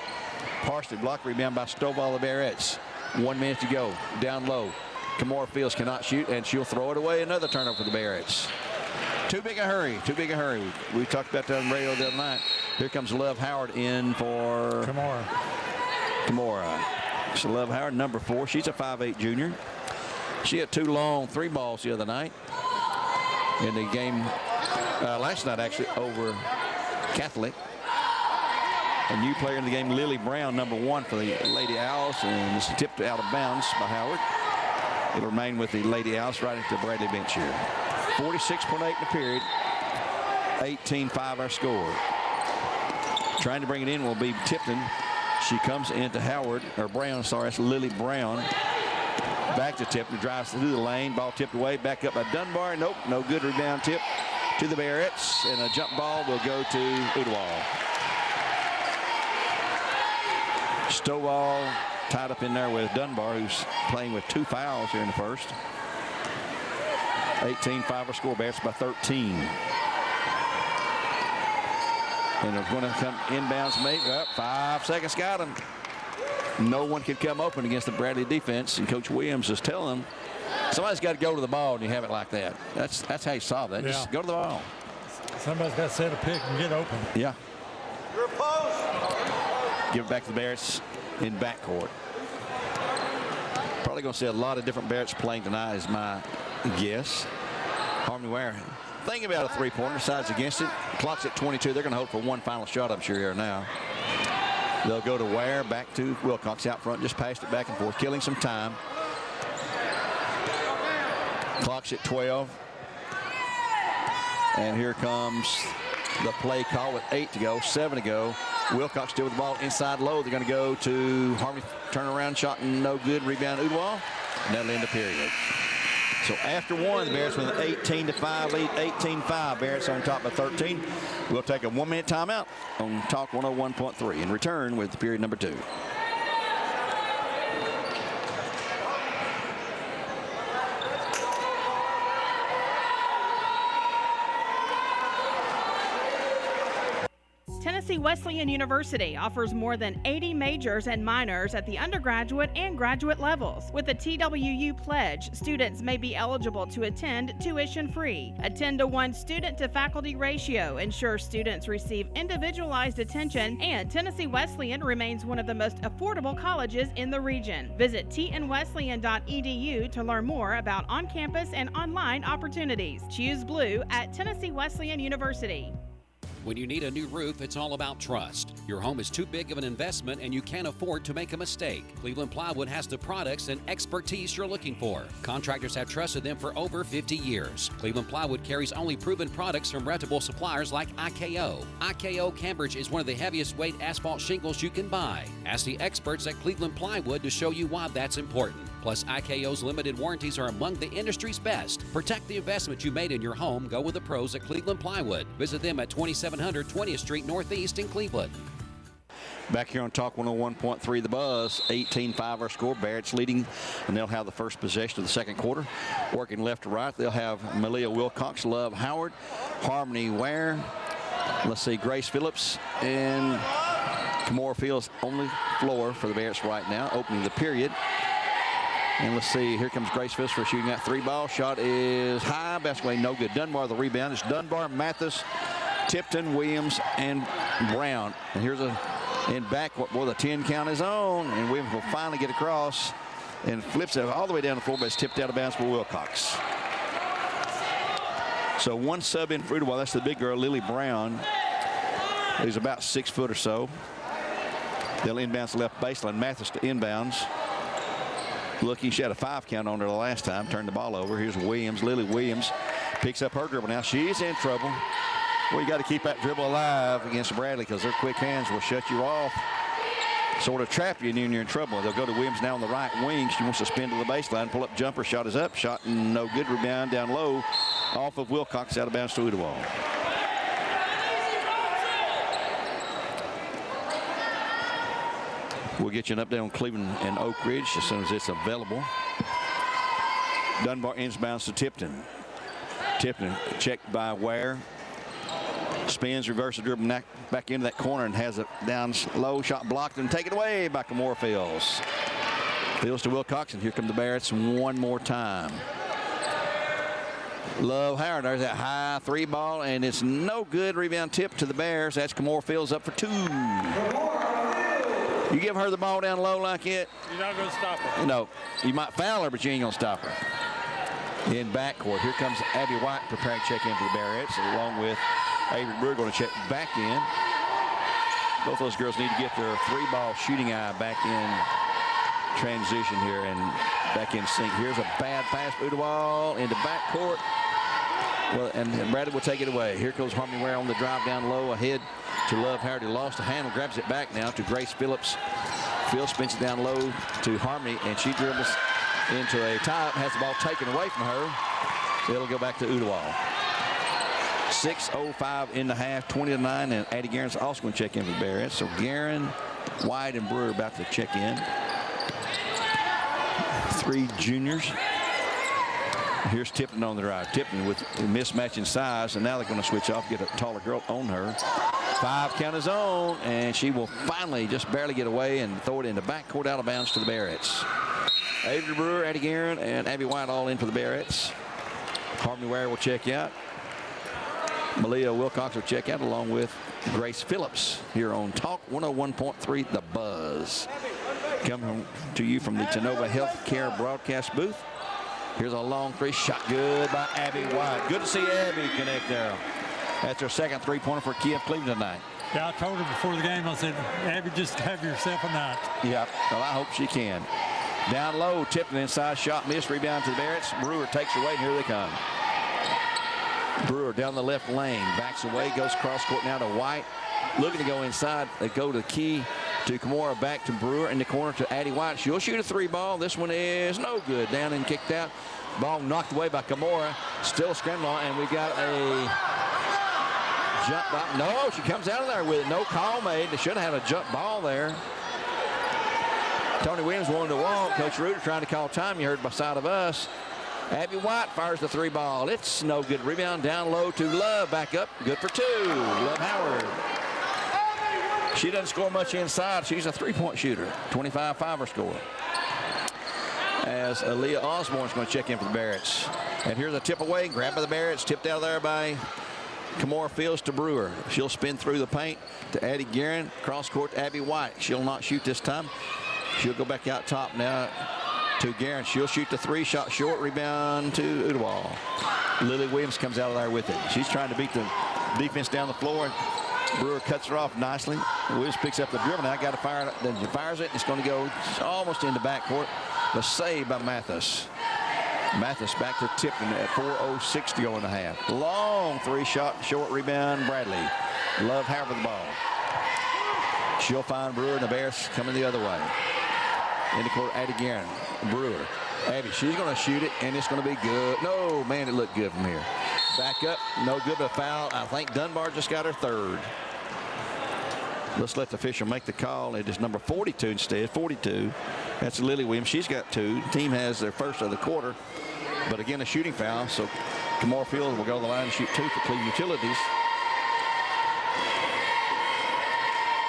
Partially blocked, rebound by Stovall of Bearettes. 1 minute to go. Down low. Kamora Fields cannot shoot, and she'll throw it away. Another turnover for the Bearettes. Too big a hurry. Too big a hurry. We talked about that on the radio the other night. Here comes Love Howard in for Kamora. So Love Howard, number 4. She's a 5'8" junior. She had 2 long 3 balls the other night in the game last night, actually, over Catholic. A new player in the game, Lily Brown, number 1 for the Lady Owls, and it's tipped out of bounds by Howard. It'll remain with the Lady Owls right at the Bradley bench here. 46.8 in the period. 18-5 our score. Trying to bring it in will be Tipton. She comes into Howard, or Brown, sorry, that's Lily Brown. Back to Tipton, drives through the lane. Ball tipped away, back up by Dunbar. Nope, no good. Rebound tip to the Bearettes, and a jump ball will go to Ooltewah. Stovall tied up in there with Dunbar, who's playing with 2 fouls here in the first. 18-5 our score. Bearettes by 13. And they're going to come inbounds, mate. Well, 5 seconds got him. No one could come open against the Bradley defense, and Coach Williams is telling them, somebody's got to go to the ball, and you have it like that. That's how you solve that. Yeah. Just go to the ball. Somebody's got to set a pick and get open. Yeah. Give it back to the Bearettes in backcourt. Probably going to see a lot of different Bearettes playing tonight is my guess. Harmony Ware. Think about a 3-pointer, sides against it. Clock's at 22. They're going to hold for one final shot, I'm sure, here now. They'll go to Ware, back to Wilcox out front, just passed it back and forth, killing some time. Clock's at 12. And here comes the play call with 8 to go, 7 to go. Wilcox still with the ball inside low. They're going to go to Harmony, turnaround shot, no good. Rebound Ooltewah, and that'll end the period. So after one, the Bearettes with an 18-5 lead, 18-5. Bearettes on top by 13. We'll take a 1-minute timeout on Talk 101.3 and return with period number 2. Tennessee Wesleyan University offers more than 80 majors and minors at the undergraduate and graduate levels. With the TWU pledge, students may be eligible to attend tuition-free. A 10-to-1 student-to-faculty ratio ensures students receive individualized attention, and Tennessee Wesleyan remains one of the most affordable colleges in the region. Visit tnwesleyan.edu to learn more about on-campus and online opportunities. Choose blue at Tennessee Wesleyan University. When you need a new roof, it's all about trust. Your home is too big of an investment and you can't afford to make a mistake. Cleveland Plywood has the products and expertise you're looking for. Contractors have trusted them for over 50 years. Cleveland Plywood carries only proven products from reputable suppliers like IKO. IKO Cambridge is one of the heaviest weight asphalt shingles you can buy. Ask the experts at Cleveland Plywood to show you why that's important. Plus, IKO's limited warranties are among the industry's best. Protect the investment you made in your home. Go with the pros at Cleveland Plywood. Visit them at 2700 20th Street Northeast in Cleveland. Back here on Talk 101.3 The Buzz, 18-5 our score. Bearettes leading, and they'll have the first possession of the second quarter. Working left to right, they'll have Malia Wilcox, Love Howard, Harmony Ware, let's see, Grace Phillips, and Kamora Fields on the floor for the Bearettes right now, opening the period. And let's see, here comes Grace Phillips for shooting that three ball. Shot is high, basically no good. Dunbar the rebound. It's Dunbar, Mathis, Tipton, Williams, and Brown. And here's a in back, boy, the 10 count is on, and Williams will finally get across and flips it all the way down the floor, but it's tipped out of bounds for Wilcox. So one sub in for Ooltewah. That's the big girl, Lily Brown, who's about 6 foot or so. They'll inbounds the left baseline. Mathis to inbounds. Looking, she had a 5 count on her the last time, turned the ball over. Here's Williams. Lily Williams picks up her dribble. Now she's in trouble. Well, you got to keep that dribble alive against Bradley because their quick hands will shut you off, sort of trap you, and then you're in trouble. They'll go to Williams now on the right wing. She wants to spin to the baseline, pull up jumper. Shot is up. Shot no good. Rebound down low off of Wilcox, out of bounds to Ooltewah. We'll get you an update on Cleveland and Oak Ridge as soon as it's available. Dunbar inbounds to Tipton. Tipton checked by Ware. Spins, reverses, dribble back into that corner and has it down low. Shot blocked and taken away by Kamora Fields. Fields to Wilcox, and here come the Bearettes one more time. Love Howard, there's that high three ball, and it's no good. Rebound tip to the Bears. That's Kamora Fields up for 2. You give her the ball down low like it, you're not going to stop her. No, you might foul her, but you ain't going to stop her. In backcourt, here comes Abby White preparing to check in for the Bearettes, along with Avery Brewer going to check back in. Both those girls need to get their three-ball shooting eye back in transition here and back in sync. Here's a bad pass, Ooltewah into backcourt. Well, and Bradley will take it away. Here goes Harmony Ware on the drive down low ahead to Love Howard, who lost the handle, grabs it back now to Grace Phillips. Phil spins it down low to Harmony, and she dribbles into a tie-up, has the ball taken away from her. So it'll go back to Ooltewah. 6:05 in the half, 20-9, and Addie Guerin's also going to check in for the Bearettes. So Guerin, White, and Brewer about to check in. 3 juniors. Here's Tipton on the drive. Tipton with a mismatch in size, and now they're going to switch off, get a taller girl on her. 5 count is on, and she will finally just barely get away and throw it into backcourt, out of bounds to the Bearettes. Avery Brewer, Addie Guerin, and Abby White all in for the Bearettes. Harmony Ware will check out. Malia Wilcox will check out, along with Grace Phillips, here on Talk 101.3 The Buzz. Coming to you from the Tenova Healthcare broadcast booth. Here's a long three, shot good by Abby White. Good to see Abby connect there. That's her second three-pointer for Kiev Cleveland tonight. Yeah, I told her before the game, I said, Abby, just have yourself a night. Yeah, well, I hope she can. Down low, tipped inside, shot missed, rebound to the Bearettes. Brewer takes her away, and here they come. Brewer down the left lane, backs away, goes cross court now to White. Looking to go inside. They go to the key to Kamora, back to Brewer in the corner to Addie White. She'll shoot a 3-ball. This one is no good. Down and kicked out. Ball knocked away by Kamora. Still scrambling, and we got a jump ball. No, she comes out of there with it. No call made. They should have had a jump ball there. Tony Williams wanted to walk. Coach Reuter trying to call time. You heard by side of us. Abby White fires the 3-ball. It's no good. Rebound down low to Love. Back up. Good for 2. Love Howard. She doesn't score much inside. She's a 3-point shooter. 25-5 her score. As Aaliyah Osborne's going to check in for the Bearettes. And here's a tip away. Grabbed by the Bearettes. Tipped out of there by Kamora Fields to Brewer. She'll spin through the paint to Addie Guerin. Cross court to Abby White. She'll not shoot this time. She'll go back out top now to Guerin. She'll shoot the 3, shot short, rebound to Ooltewah. Lily Williams comes out of there with it. She's trying to beat the Defense down the floor. Brewer cuts her off nicely. Williams picks up the dribble. Now got to fire it. Then she fires it. It's going to go almost into backcourt. The save by Mathis. Mathis back to Tipton at 4:06 to go in the half. Long three-shot, short rebound. Bradley. Love Howard with the ball. She'll find Brewer, and the Bears coming the other way. In the court, Addie Guerin. Brewer. Abby, she's going to shoot it, and it's going to be good. No, man, it looked good from here. Back up, no good, but a foul. I think Dunbar just got her third. Let's let the official make the call. It is number 42 instead, 42. That's Lily Williams. She's got 2. The team has their first of the quarter. But again, a shooting foul, so Kamora Fields will go to the line and shoot 2 for Cleveland Utilities.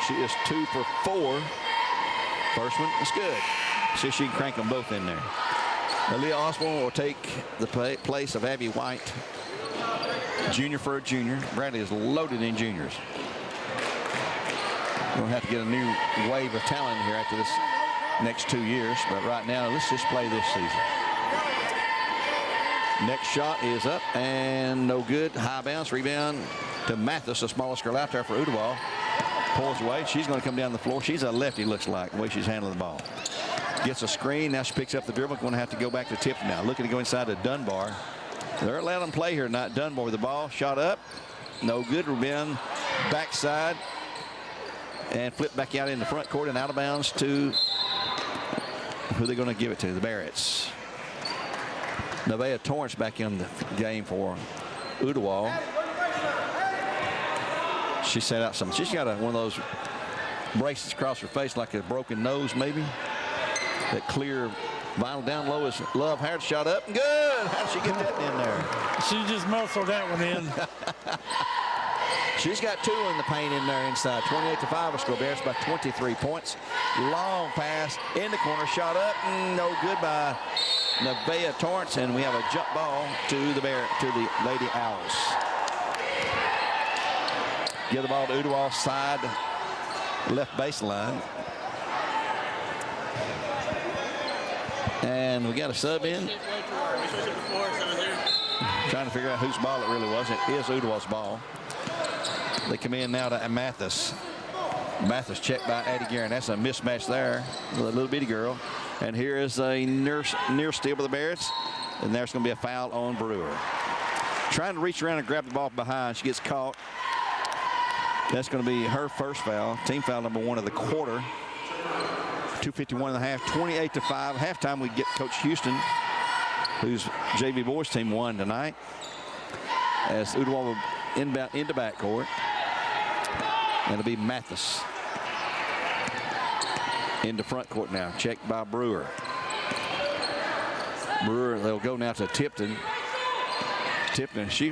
She is 2 for 4. First one is good. See if she can crank them both in there. Aaliyah Osborne will take the place of Abby White. Junior for a junior. Bradley is loaded in juniors. We'll have to get a new wave of talent here after this next 2 years. But right now, let's just play this season. Next shot is up and no good. High bounce, rebound to Mathis, the smallest girl out there for Ooltewah. Pulls away. She's going to come down the floor. She's a lefty, looks like, the way she's handling the ball. Gets a screen. Now she picks up the dribble. Going to have to go back to Tipton now. Looking to go inside to Dunbar. They're allowing them play here tonight. Dunbar with the ball. Shot up. No good. Rebound. Backside. And flip back out in the front court and out of bounds to who they're going to give it to. The Bearettes. Nevaeh Torrance back in the game for Ooltewah. She set out some. She's got one of those braces across her face like a broken nose maybe. That clear vinyl down low is Love Howard. Shot up and good. How did she get that in there? She just muscled that one in. She's got 2 in the paint in there inside. 28-5 will score. Bears by 23 points. Long pass in the corner. Shot up and no good by Nevaeh Torrance. And we have a jump ball to the Lady Owls. Give the ball to Ooltewah side left baseline. And we got a sub in. Trying to figure out whose ball it really was. It is Ooltewah's ball. They come in now to Mathis. Mathis checked by Addie Guerin. That's a mismatch there. The little bitty girl. And here is a near steal by the Bearettes. And there's going to be a foul on Brewer. Trying to reach around and grab the ball from behind. She gets caught. That's going to be her first foul. Team foul number 1 of the quarter. 2:51 in the half. 28-5. Halftime we get Coach Houston, whose JV boys team won tonight. As Ooltewah will inbound into backcourt. And it'll be Mathis into front court now. Checked by Brewer. Brewer, they'll go now to Tipton. Tipton, she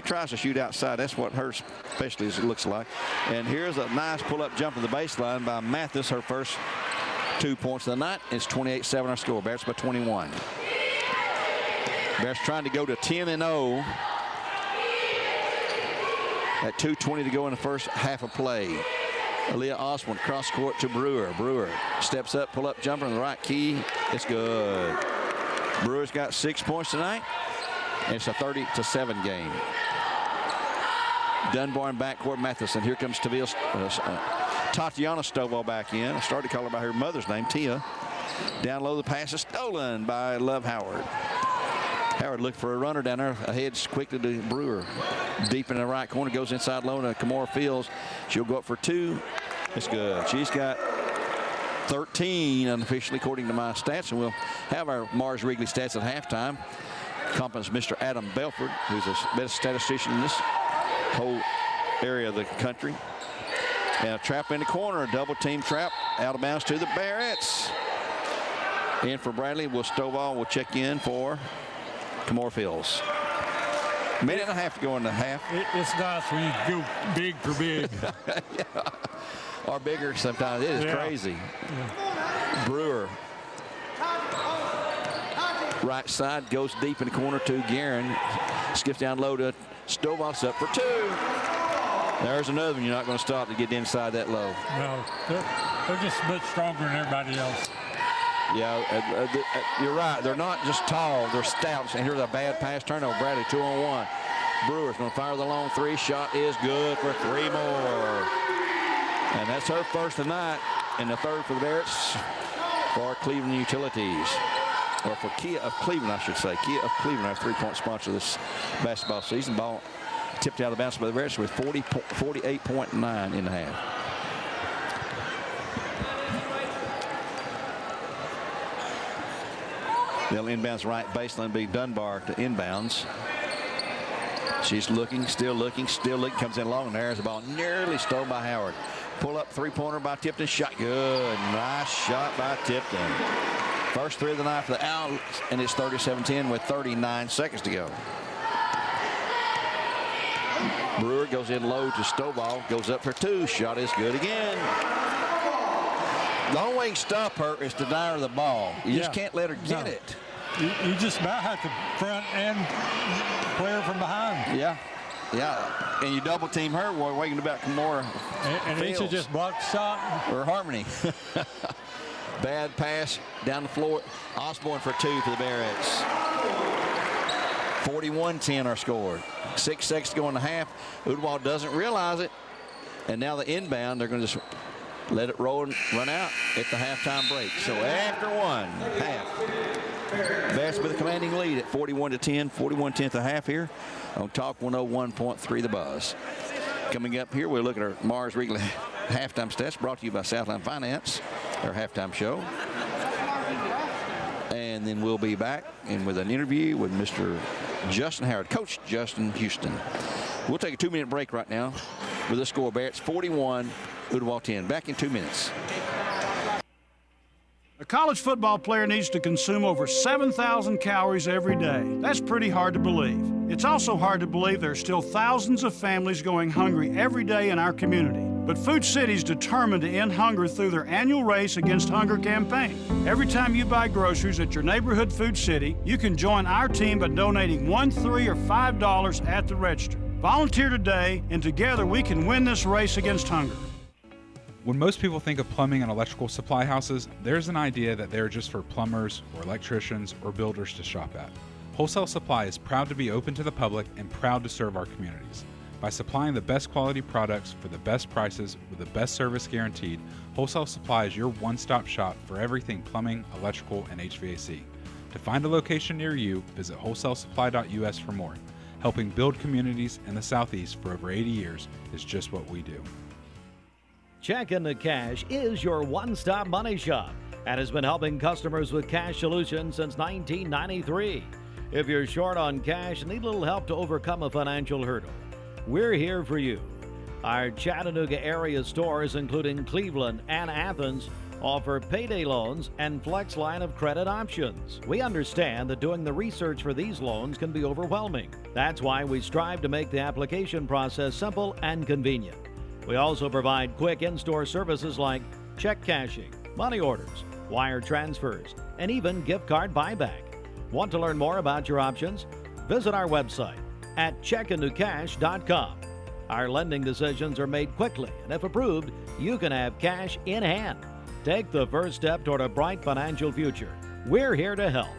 tries to shoot outside. That's what her specialty is, it looks like. And here's a nice pull-up jump to the baseline by Mathis. Her first 2 points of the night. It's 28-7 our score. Bears by 21. Bears trying to go to 10-0. At 2:20 to go in the first half of play. Aaliyah Osborne cross court to Brewer. Brewer steps up, pull up jumper on the right key. It's good. Brewer's got 6 points tonight. And it's a 30-7 game. Dunbar in backcourt. Matheson. Here comes Tatiana Stovall back in. I started to call her by her mother's name, Tia. Down low, the pass is stolen by Love Howard. Howard looked for a runner down there. Ahead quickly to Brewer. Deep in the right corner. Goes inside low to Kamora Fields. She'll go up for 2. It's good. She's got 13 unofficially according to my stats. And we'll have our Mars Wrigley stats at halftime. Compliments Mr. Adam Belford, who's the best statistician in this whole area of the country. And a trap in the corner. A double team trap. Out of bounds to the Bearettes. In for Bradley. Stovall will check in for Kamora Fields. Minute and a half to go in the half. It's nice when you go big for big. Yeah. Or bigger sometimes. It is crazy. Yeah. Brewer. Right side goes deep in the corner to Guerin. Skips down low to Stovall's up for 2. There's another one you're not going to stop to get inside that low. No, they're just much stronger than everybody else. Yeah, you're right. They're not just tall. They're stout. And here's a bad pass turnover. Bradley 2-on-1. Brewer's going to fire the long three. Shot is good for 3 more. And that's her first tonight, and the third for the Bearettes for Cleveland Utilities. Or for Kia of Cleveland, I should say. Kia of Cleveland, our 3-point sponsor this basketball season. Ball tipped out of bounds by the Bearettes with 48.9 in the half. They'll inbounds right baseline, be Dunbar to inbounds. She's looking, still looking, still looking. Comes in long, and there's the ball nearly stolen by Howard. Pull up three-pointer by Tipton. Shot good. Nice shot by Tipton. First three of the night for the Owls, and it's 37-10 with 39 seconds to go. Brewer goes in low to Stovall. Goes up for 2. Shot is good again. The only way you can stop her is to deny her the ball. You just can't let her get it. You just about have to front and play her from behind. Yeah. And you double team her. We're waiting about Kimora. And he should just block the shot. Or Harmony. Bad pass down the floor. Osborne for 2 for the Bearettes. 41-10 our score. 6 seconds to go in the half. Ooltewah doesn't realize it. And now the inbound, they're going to just let it roll and run out at the halftime break. So after one half, Bearettes with a commanding lead at 41-10, 41-10 the half here on Talk 101.3 The Buzz. Coming up here, we'll look at our Mars Wrigley halftime stats brought to you by Southline Finance, our halftime show. And then we'll be back and with an interview with Mr. Justin Howard, Coach Justin Houston. We'll take a 2-minute break right now with the score. Bearettes 41, Ooltewah 10. Back in 2 minutes. A college football player needs to consume over 7,000 calories every day. That's pretty hard to believe. It's also hard to believe there are still thousands of families going hungry every day in our community. But Food City's determined to end hunger through their annual Race Against Hunger campaign. Every time you buy groceries at your neighborhood Food City, you can join our team by donating $1, $3, or $5 at the register. Volunteer today, and together we can win this race against hunger. When most people think of plumbing and electrical supply houses, there's an idea that they're just for plumbers or electricians or builders to shop at. Wholesale Supply is proud to be open to the public and proud to serve our communities. By supplying the best quality products for the best prices with the best service guaranteed, Wholesale Supply is your one-stop shop for everything plumbing, electrical, and HVAC. To find a location near you, visit wholesalesupply.us for more. Helping build communities in the Southeast for over 80 years is just what we do. Checking the Cash is your one-stop money shop and has been helping customers with cash solutions since 1993. If you're short on cash and need a little help to overcome a financial hurdle, we're here for you. Our Chattanooga area stores, including Cleveland and Athens, offer payday loans and flex line of credit options. We understand that doing the research for these loans can be overwhelming. That's why we strive to make the application process simple and convenient. We also provide quick in-store services like check cashing, money orders, wire transfers, and even gift card buyback. Want to learn more about your options? Visit our website at checkanddocash.com. Our lending decisions are made quickly, and if approved, you can have cash in hand. Take the first step toward a bright financial future. We're here to help.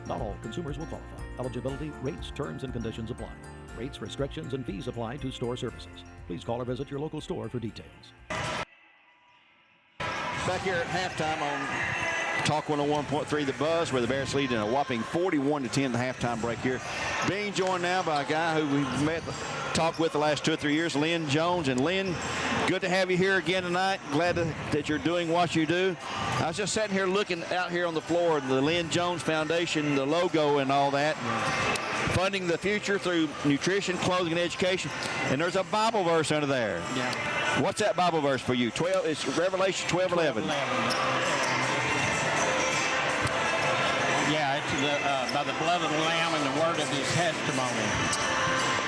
Not all consumers will qualify. Eligibility, rates, terms, and conditions apply. Rates, restrictions, and fees apply to store services. Please call or visit your local store for details. Back here at halftime on Talk 101.3 The Buzz, where the Bears lead in a whopping 41-10 in the halftime break here. Being joined now by a guy who we've talked with the last 2 or 3 years, Lynn Jones. And Lynn, good to have you here again tonight. Glad that you're doing what you do. I was just sitting here looking out here on the floor, the Lynn Jones Foundation, the logo and all that. Funding the future through nutrition, clothing, and education. And there's a Bible verse under there. Yeah. What's that Bible verse for you? It's Revelation 12:11. Yeah, it's by the blood of the Lamb and the word of his testimony.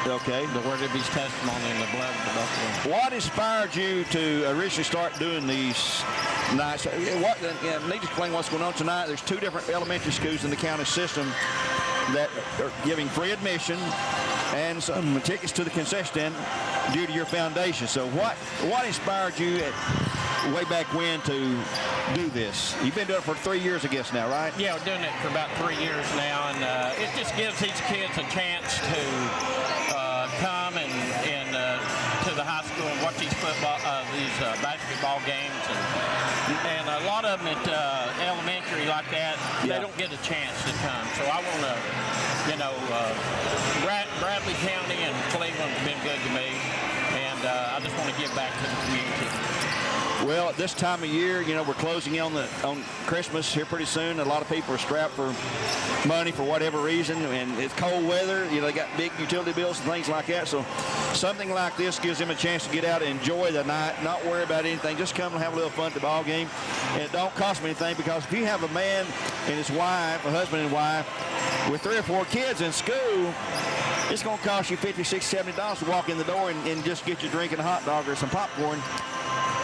Okay. The word of his testimony and the blood of the buffalo. What inspired you to originally start doing these nights? I need to explain what's going on tonight. There's 2 different elementary schools in the county system that are giving free admission and some tickets to the concession stand due to your foundation. So what inspired you way back when to do this? You've been doing it for 3 years, I guess, now, right? Yeah, we're doing it for about 3 years now, and it just gives these kids a chance to come and to the high school and watch these basketball games, and a lot of them at elementary like that, they don't get a chance to come. So I want to, Bradley County and Cleveland have been good to me, and I just want to give back to the community. Well, at this time of year, we're closing in on Christmas here pretty soon. A lot of people are strapped for money for whatever reason, and it's cold weather. They got big utility bills and things like that. So something like this gives them a chance to get out and enjoy the night, not worry about anything. Just come and have a little fun at the ball game. And it don't cost me anything, because if you have a man and his wife, a husband and wife, with 3 or 4 kids in school, it's going to cost you $50, $60, $70 to walk in the door and just get you drinking a hot dog or some popcorn.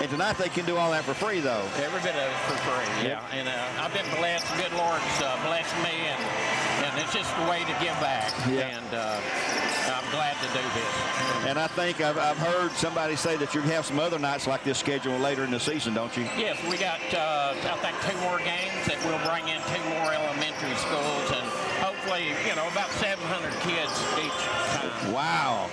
And tonight they can do all that for free, though. Every bit of it for free, yeah. And I've been blessed. The good Lord's blessed me, and it's just a way to give back. Yeah. And I'm glad to do this. And I think I've heard somebody say that you have some other nights like this scheduled later in the season, don't you? Yes, we got, I think, 2 more games that we'll bring in 2 more elementary schools, and hopefully, about 700 kids each time. Wow.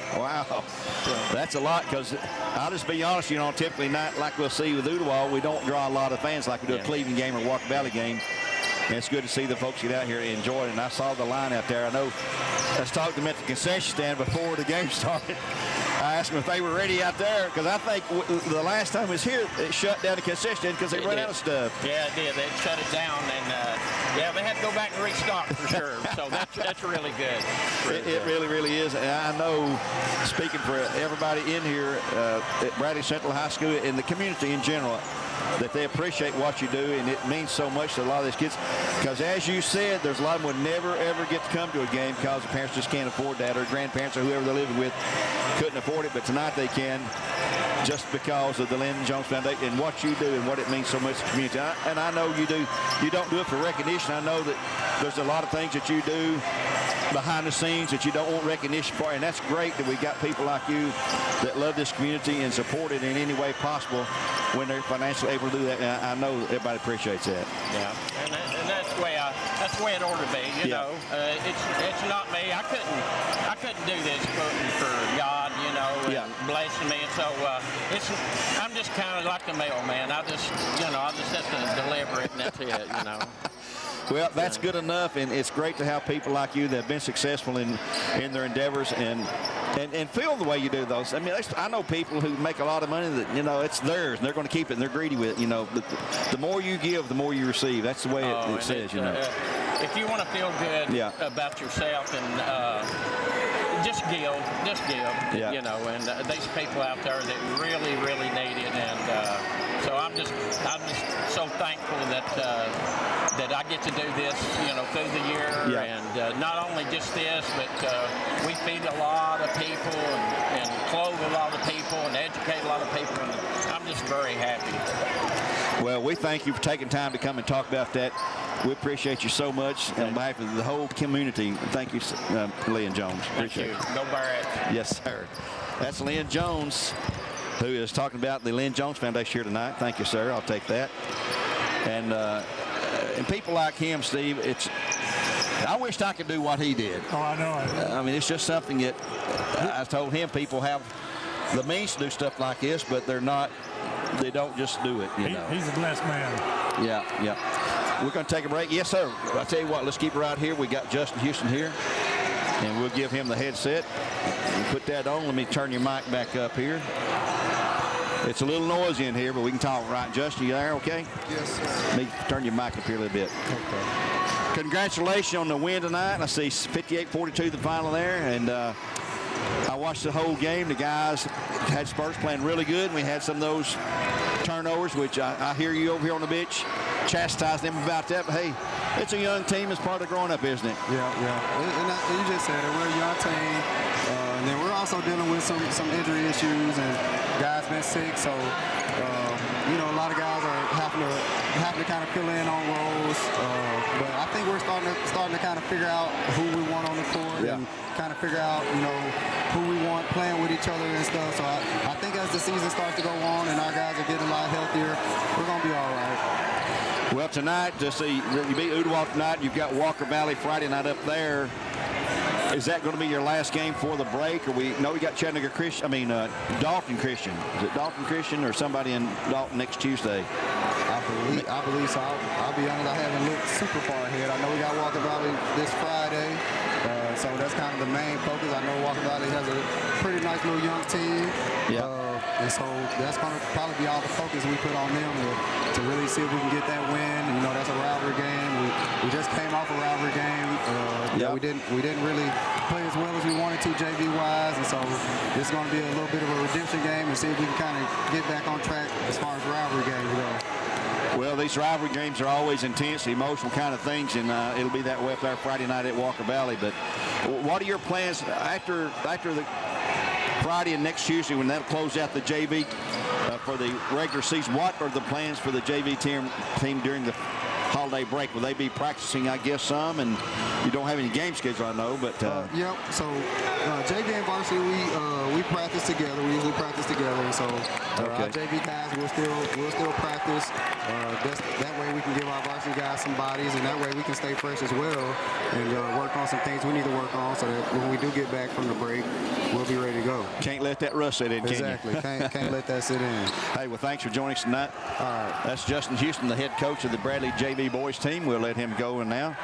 That's a lot, because I'll just be honest, typically not like we'll see with Ooltewah, we don't draw a lot of fans like we do a Cleveland game or Walker Valley game. And it's good to see the folks get out here and enjoy it. And I saw the line out there. I know I was talking to them at the concession stand before the game started. I asked them if they were ready out there, because I think the last time it was here, it shut down the concession stand because they ran out of stuff. Yeah, it did. They shut it down, and they had to go back and restock for sure. So that's really good. It really is. And I know, speaking for everybody in here at Bradley Central High School and the community in general, that they appreciate what you do, and it means so much to a lot of these kids, because as you said, there's a lot of them would never ever get to come to a game because the parents just can't afford that, or grandparents or whoever they're living with couldn't afford it, but tonight they can, just because of the Lyndon Jones Foundation and what you do and what it means so much to the community. And I know you don't do it for recognition. I know that there's a lot of things that you do behind the scenes that you don't want recognition for, and that's great that we got people like you that love this community and support it in any way possible when they're financially able to do that. And I know everybody appreciates that. Yeah, and that's the way it ought to be. It's not me. I couldn't do this for God, and blessing me. And so I'm just kind of like the mailman. I just have to deliver it, and that's it. Well, that's good enough, and it's great to have people like you that have been successful in their endeavors and feel the way you do those. I mean, I know people who make a lot of money that, it's theirs, and they're going to keep it, and they're greedy with it. The more you give, the more you receive. That's the way it says, If you want to feel good about yourself, and just give, and these people out there that really, really need it, and so I'm just so thankful that I get to do this, through the year, and not only just this, but we feed a lot of people and clothe a lot of people and educate a lot of people, and I'm just very happy. Well, we thank you for taking time to come and talk about that. We appreciate you so much on behalf of the whole community. Thank you, Lynn Jones. Appreciate it. Go Bearettes. Yes, sir. That's Lynn Jones, who is talking about the Lynn Jones Foundation here tonight. Thank you, sir. I'll take that. And people like him, Steve, I wished I could do what he did. Oh, I know. I mean, it's just something that I told him, people have the means to do stuff like this, but they don't just do it, He's a blessed man. Yeah. We're going to take a break. Yes, sir. I'll tell you what, let's keep it right here. We got Justin Houston here, and we'll give him the headset. You put that on. Let me turn your mic back up here. It's a little noisy in here, but we can talk, right? Justin, you there, okay? Yes, sir. Let me turn your mic up here a little bit. Okay. Congratulations on the win tonight. I see 58-42 the final there, and I watched the whole game. The guys had spurts playing really good. We had some of those turnovers, which I hear you over here on the bench chastising them about that. But, hey, it's a young team. It's part of growing up, isn't it? Yeah. And you just said it. We're a young team. And then we're also dealing with some injury issues, and guys been sick. So, a lot of guys are having to kind of fill in on roles. But I think we're starting to kind of figure out who we want on the court and kind of figure out, who we want playing with each other and stuff. So I think as the season starts to go on and our guys are getting a lot healthier, we're going to be all right. Well, tonight, you beat Ooltewah tonight. You've got Walker Valley Friday night up there. Is that going to be your last game for the break? Or we got Chattanooga Christian, Dalton Christian. Is it Dalton Christian or somebody in Dalton next Tuesday? I believe so. I'll be honest, I haven't looked super far ahead. I know we got Walker Valley this Friday, so that's kind of the main focus. I know Walker Valley has a pretty nice little young team. Yeah. And so that's going to probably be all the focus we put on them to really see if we can get that win. You know, that's a rivalry game. We just came off a rivalry game. We didn't really play as well as we wanted to JV-wise, and so this is going to be a little bit of a redemption game and see if we can kind of get back on track as far as rivalry games go. Well, these rivalry games are always intense, emotional kind of things, and it'll be that way up there Friday night at Walker Valley. But what are your plans after the Friday and next Tuesday when that'll close out the JV for the regular season? What are the plans for the JV team during the holiday break? Will they be practicing, I guess, some? And you don't have any game schedule, I know, but yep. So JV and Varsity, we practice together. We usually practice together, and so our JV guys will still practice. That way we can give our varsity guys some bodies, and that way we can stay fresh as well and work on some things we need to work on, so that when we do get back from the break, we'll be ready to go. Can't let that rust sit in, exactly. Can you? Can't let that sit in. Hey, well, thanks for joining us tonight. All right. That's Justin Houston, the head coach of the Bradley JV boys team. We'll let him go now.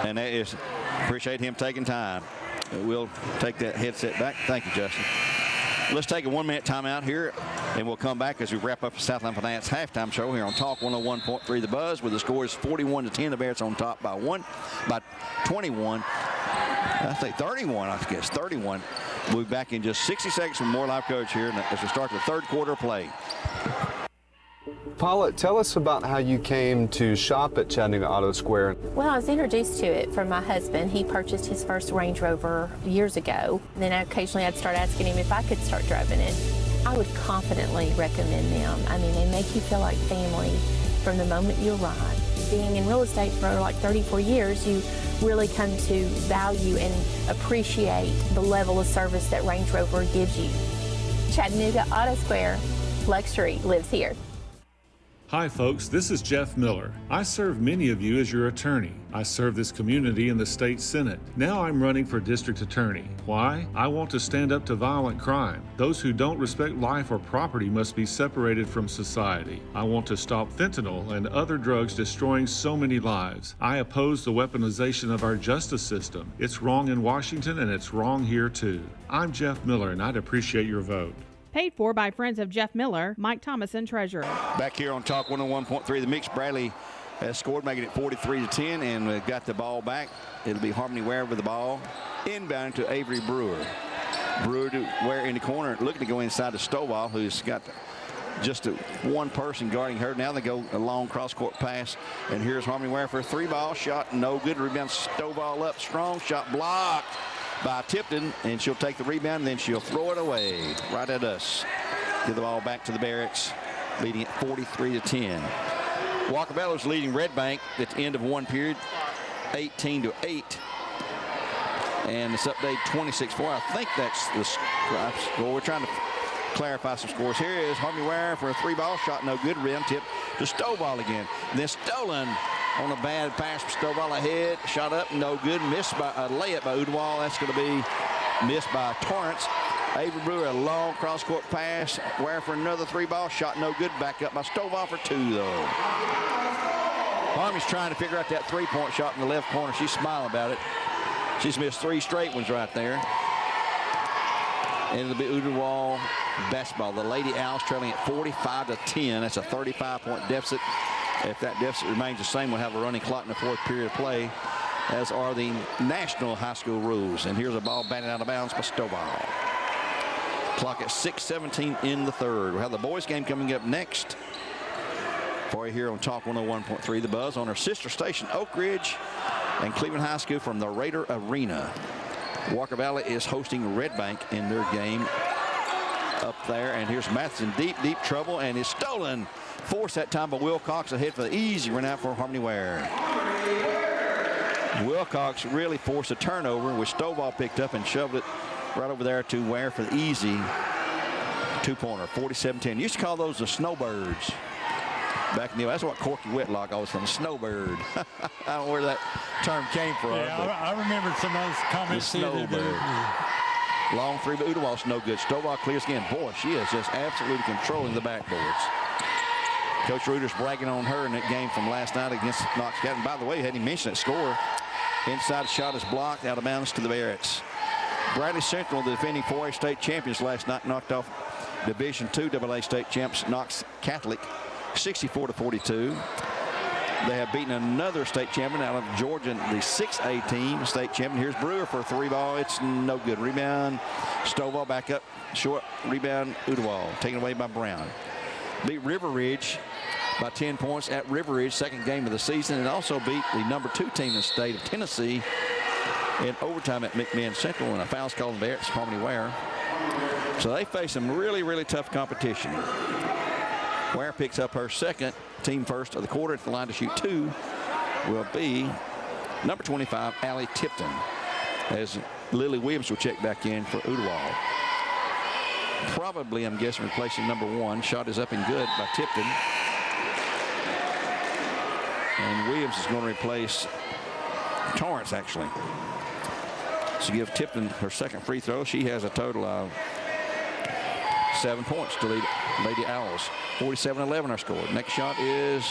And that is, appreciate him taking time. We'll take that headset back. Thank you, Justin. Let's take a 1-minute timeout here, and we'll come back as we wrap up the Southland Finance halftime show here on Talk 101.3 The Buzz, with the scores 41-10. The Bearettes on top by 21. I say 31, I guess, 31. We'll be back in just 60 seconds with more live coverage here as we start the third quarter of play. Paula, tell us about how you came to shop at Chattanooga Auto Square. Well, I was introduced to it from my husband. He purchased his first Range Rover years ago. And then occasionally I'd start asking him if I could start driving it. I would confidently recommend them. I mean, they make you feel like family from the moment you arrive. Being in real estate for like 34 years, you really come to value and appreciate the level of service that Range Rover gives you. Chattanooga Auto Square, luxury lives here. Hi folks, this is Jeff Miller. I serve many of you as your attorney. I serve this community in the state senate. Now I'm running for district attorney. Why? I want to stand up to violent crime. Those who don't respect life or property must be separated from society. I want to stop fentanyl and other drugs destroying so many lives. I oppose the weaponization of our justice system. It's wrong in Washington and it's wrong here too. I'm Jeff Miller and I'd appreciate your vote. Paid for by friends of Jeff Miller, Mike Thomason, treasurer. Back here on Talk 101.3, the mix. Bradley has scored, making it 43-10, and we've got the ball back. It'll be Harmony Ware with the ball. Inbound to Avery Brewer. Brewer to Ware in the corner, looking to go inside to Stovall, who's got just one person guarding her. Now they go a long cross-court pass, and here's Harmony Ware for a three-ball shot. No good. Rebound Stovall up strong. Shot blocked by Tipton, and she'll take the rebound, and then she'll throw it away right at us. Give the ball back to the Bearettes, leading at 43-10. Walker Valley's leading Red Bank at the end of one period, 18-8. And it's update 26-4. I think that's the score. We're trying to clarify some scores. Here is Harmony Ware for a three-ball shot, no good. Rim tip to Stovall again. And then stolen on a bad pass from Stovall ahead. Shot up, no good. Missed by a layup by Ooltewah. That's going to be missed by Torrance. Avery Brewer, a long cross-court pass. Ware for another three-ball shot, no good. Back up by Stovall for two, though. Harmony's trying to figure out that three-point shot in the left corner. She's smiling about it. She's missed three straight ones right there. And it'll be Ooltewah basketball. The Lady Owls trailing at 45-10. That's a 35-point deficit. If that deficit remains the same, we'll have a running clock in the fourth period of play, as are the national high school rules. And here's a ball batted out of bounds by Stovall. Clock at 6:17 in the third. We'll have the boys game coming up next for you here on Talk 101.3 The Buzz, on our sister station Oak Ridge and Cleveland High School from the Raider Arena. Walker Valley is hosting Red Bank in their game up there. And here's Matheson, deep trouble, and is stolen. Forced that time by Wilcox, ahead for the easy run out for Harmony Ware. Wilcox really forced a turnover, which Stovall picked up and shoved it right over there to Ware for the easy two-pointer, 47-10. Used to call those the snowbirds. back in the that's what Corky Whitlock always from snowbird. I don't know where that term came from. Yeah, I remember some of those comments. The snowbird. Long three, but Ooltewah's no good. Stovall clears again. Boy, she is just absolutely controlling the backboards. Coach Reuter's bragging on her in that game from last night against Knox County. And by the way, hadn't mentioned that score. Inside shot is blocked, out of bounds to the Bearettes. Bradley Central, the defending 4A state champions last night, knocked off Division II AA state champs Knox Catholic 64-42. They have beaten another state champion out of Georgia, the 6A team, state champion. Here's Brewer for a 3-ball. It's no good. Rebound. Stovall back up. Short rebound. Ooltewah taken away by Brown. Beat River Ridge by 10 points at River Ridge, second game of the season, and also beat the number 2 team in the state of Tennessee in overtime at McMinn Central, and a foul's called on Bearettes, Harmony Ware. So they face some really, really tough competition. Ware picks up her second, team first of the quarter. At the line to shoot 2 will be number 25, Allie Tipton, as Lily Williams will check back in for Ooltewah. Probably, I'm guessing, replacing number 1. Shot is up and good by Tipton. And Williams is going to replace Torrance, actually. So give Tipton her second free throw. She has a total of 7 points to lead Lady Owls. 47-11 our score. Next shot is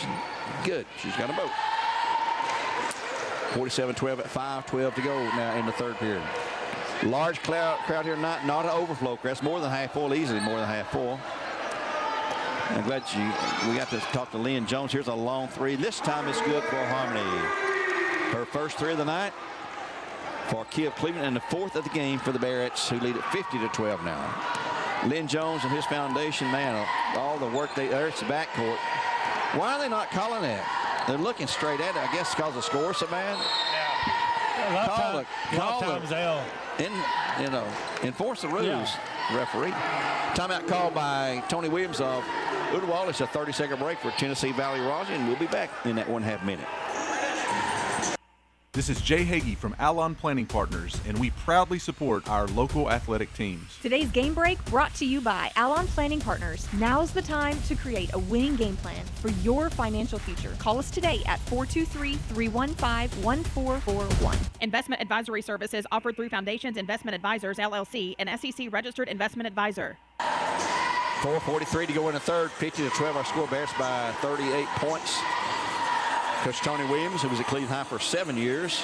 good. She's got a boat. 47-12 at 5:12 to go now in the third period. Large crowd here tonight, not an overflow crowd. It's more than half full, easily more than half full. I'm glad we got to talk to Lynn Jones. Here's a long three. This time it's good for Harmony. Her first 3 of the night for Kiev Cleveland, and the 4th of the game for the Bearettes, who lead at 50-12 now. Lynn Jones and his foundation, man, all the work there's the backcourt. Why are they not calling that? They're looking straight at it. I guess because the score so bad. Yeah. A lot of times they'll enforce the rules, referee. Timeout called by Tony Williams of Ooltewah. It's a 30-second break for Tennessee Valley Raja, and we'll be back in that 1/2 minute. This is Jay Hagee from Alon Planning Partners, and we proudly support our local athletic teams. Today's Game Break brought to you by Alon Planning Partners. Now's the time to create a winning game plan for your financial future. Call us today at 423-315-1441. Investment advisory services offered through Foundations Investment Advisors, LLC, an SEC-registered investment advisor. 4:43 to go in the third. 50-12 our score. Bears by 38 points. Coach Tony Williams, who was at Cleveland High for 7 years,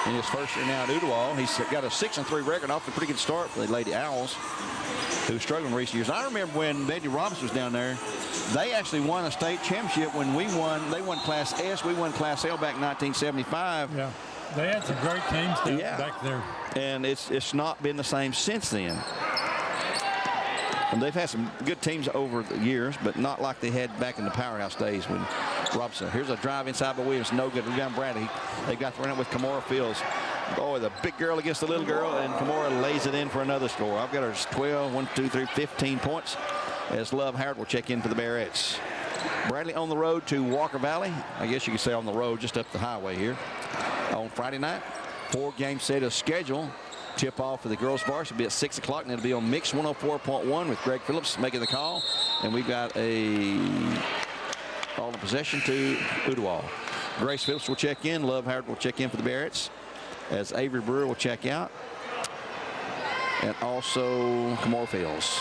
in his first year now at Ooltewah. He's got a 6-3 record off to a pretty good start for the Lady Owls, who struggled in recent years. I remember when Betty Robinson was down there, they actually won a state championship when we won. They won Class S, we won Class L back in 1975. Yeah, they had some great teams back there. And it's not been the same since then. And they've had some good teams over the years, but not like they had back in the powerhouse days when Robinson. Here's a drive inside by Williams. No good. Rebound Bradley. They got thrown out with Kamora Fields. Boy, the big girl against the little girl, and Kamora lays it in for another score. I've got her 12, 1, 2, 3, 15 points, as Love Howard will check in for the Bearettes. Bradley on the road to Walker Valley. I guess you could say on the road, just up the highway here. On Friday night, 4-game set of schedule. Tip-off for the girls' varsity will be at 6 o'clock, and it'll be on Mix 104.1 with Greg Phillips making the call. And we've got all the possession to Ooltewah. Grace Phillips will check in. Love Howard will check in for the Bearettes, as Avery Brewer will check out. And also Kamora Fields.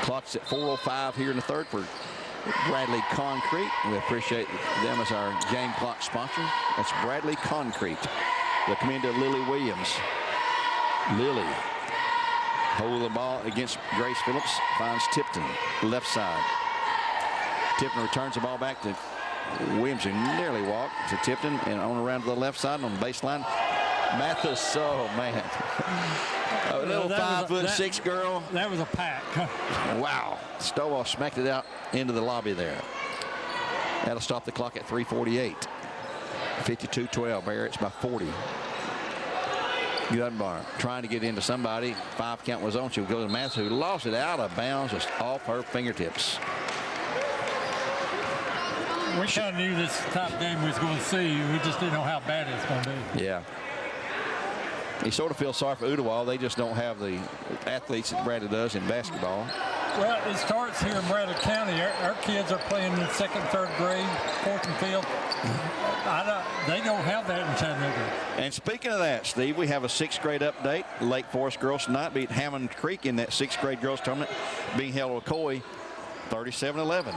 Clock's at 4:05 here in the third for Bradley Concrete. We appreciate them as our game clock sponsor. That's Bradley Concrete. They'll come into Lily Williams. Lily hold the ball against Grace Phillips, finds Tipton left side. Tipton returns the ball back to Williams, who nearly walked to Tipton, and on around to the left side on the baseline. Mathis, oh man, a little 5'6" girl. That was a pack. Wow, Stovall smacked it out into the lobby there. That'll stop the clock at 3:48. 52-12, Bearettes by 40. Gunbar trying to get into somebody. 5 count was on. She would go to Mathis, who lost it out of bounds, just off her fingertips. We kind of knew this top game we was going to see. We just didn't know how bad it's going to be. Yeah. You sort of feel sorry for Ooltewah. They just don't have the athletes that Bradley does in basketball. Well, it starts here in Bradley County. Our kids are playing in second, third grade, fourth and fifth. They don't have that in Chattanooga. And speaking of that, Steve, we have a 6th grade update. Lake Forest girls tonight beat Hammond Creek in that 6th grade girls tournament being held at Coy 37-11.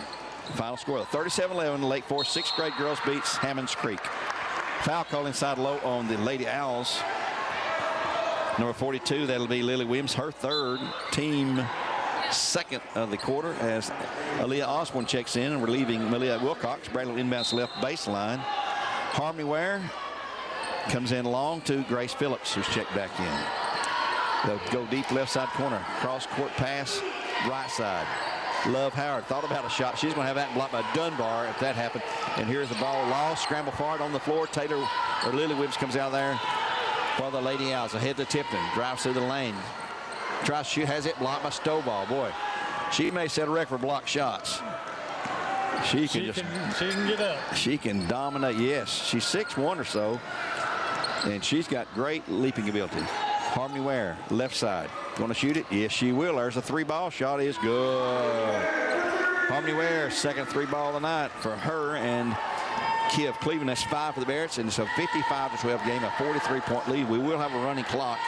Final score, 37-11. Lake Forest 6th grade girls beats Hammond Creek. Foul call inside low on the Lady Owls. Number 42, that'll be Lily Williams, her 3rd, team 2nd of the quarter, as Aaliyah Osborne checks in and relieving Malia Wilcox. Bradley inbounds left baseline. Harmony Ware comes in long to Grace Phillips, who's checked back in. They'll go deep left side corner. Cross court pass, right side. Love Howard thought about a shot. She's going to have that blocked by Dunbar if that happened. And here's the ball lost. Scramble for it on the floor. Taylor or Lily Williams comes out there for the Lady Owls. Ahead to Tipton. Drives through the lane. Tries to shoot. Has it blocked by Stovall. Boy, she may set a record for block shots. She can get up. She can dominate. Yes, she's 6'1" or so. And she's got great leaping ability. Harmony Ware, left side. Going to shoot it? Yes, she will. There's a 3-ball shot. Is good. Harmony Ware, 2nd 3-ball of the night for her and Kia of Cleveland. That's 5 for the Bearettes. And it's a 55-12 game, a 43-point lead. We will have a running clock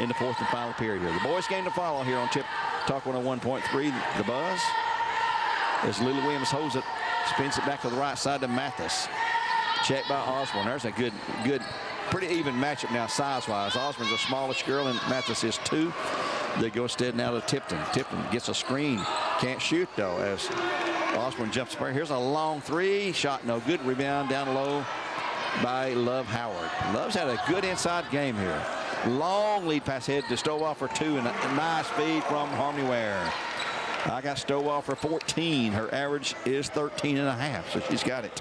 in the 4th and final period here. The boys' game to follow here on Tip Talk 101.3. The Buzz. As Lily Williams holds it, spins it back to the right side to Mathis. Checked by Osborne. There's a good, pretty even matchup now size-wise. Osborne's the smallest girl, and Mathis is 2. They go instead now to Tipton. Tipton gets a screen. Can't shoot, though, as Osborne jumps up. Here's a long 3. Shot no good. Rebound down low by Love Howard. Love's had a good inside game here. Long lead pass ahead to Stovall for 2, and a nice feed from Harmony Ware. I got Stovall for 14. Her average is 13.5, so she's got it.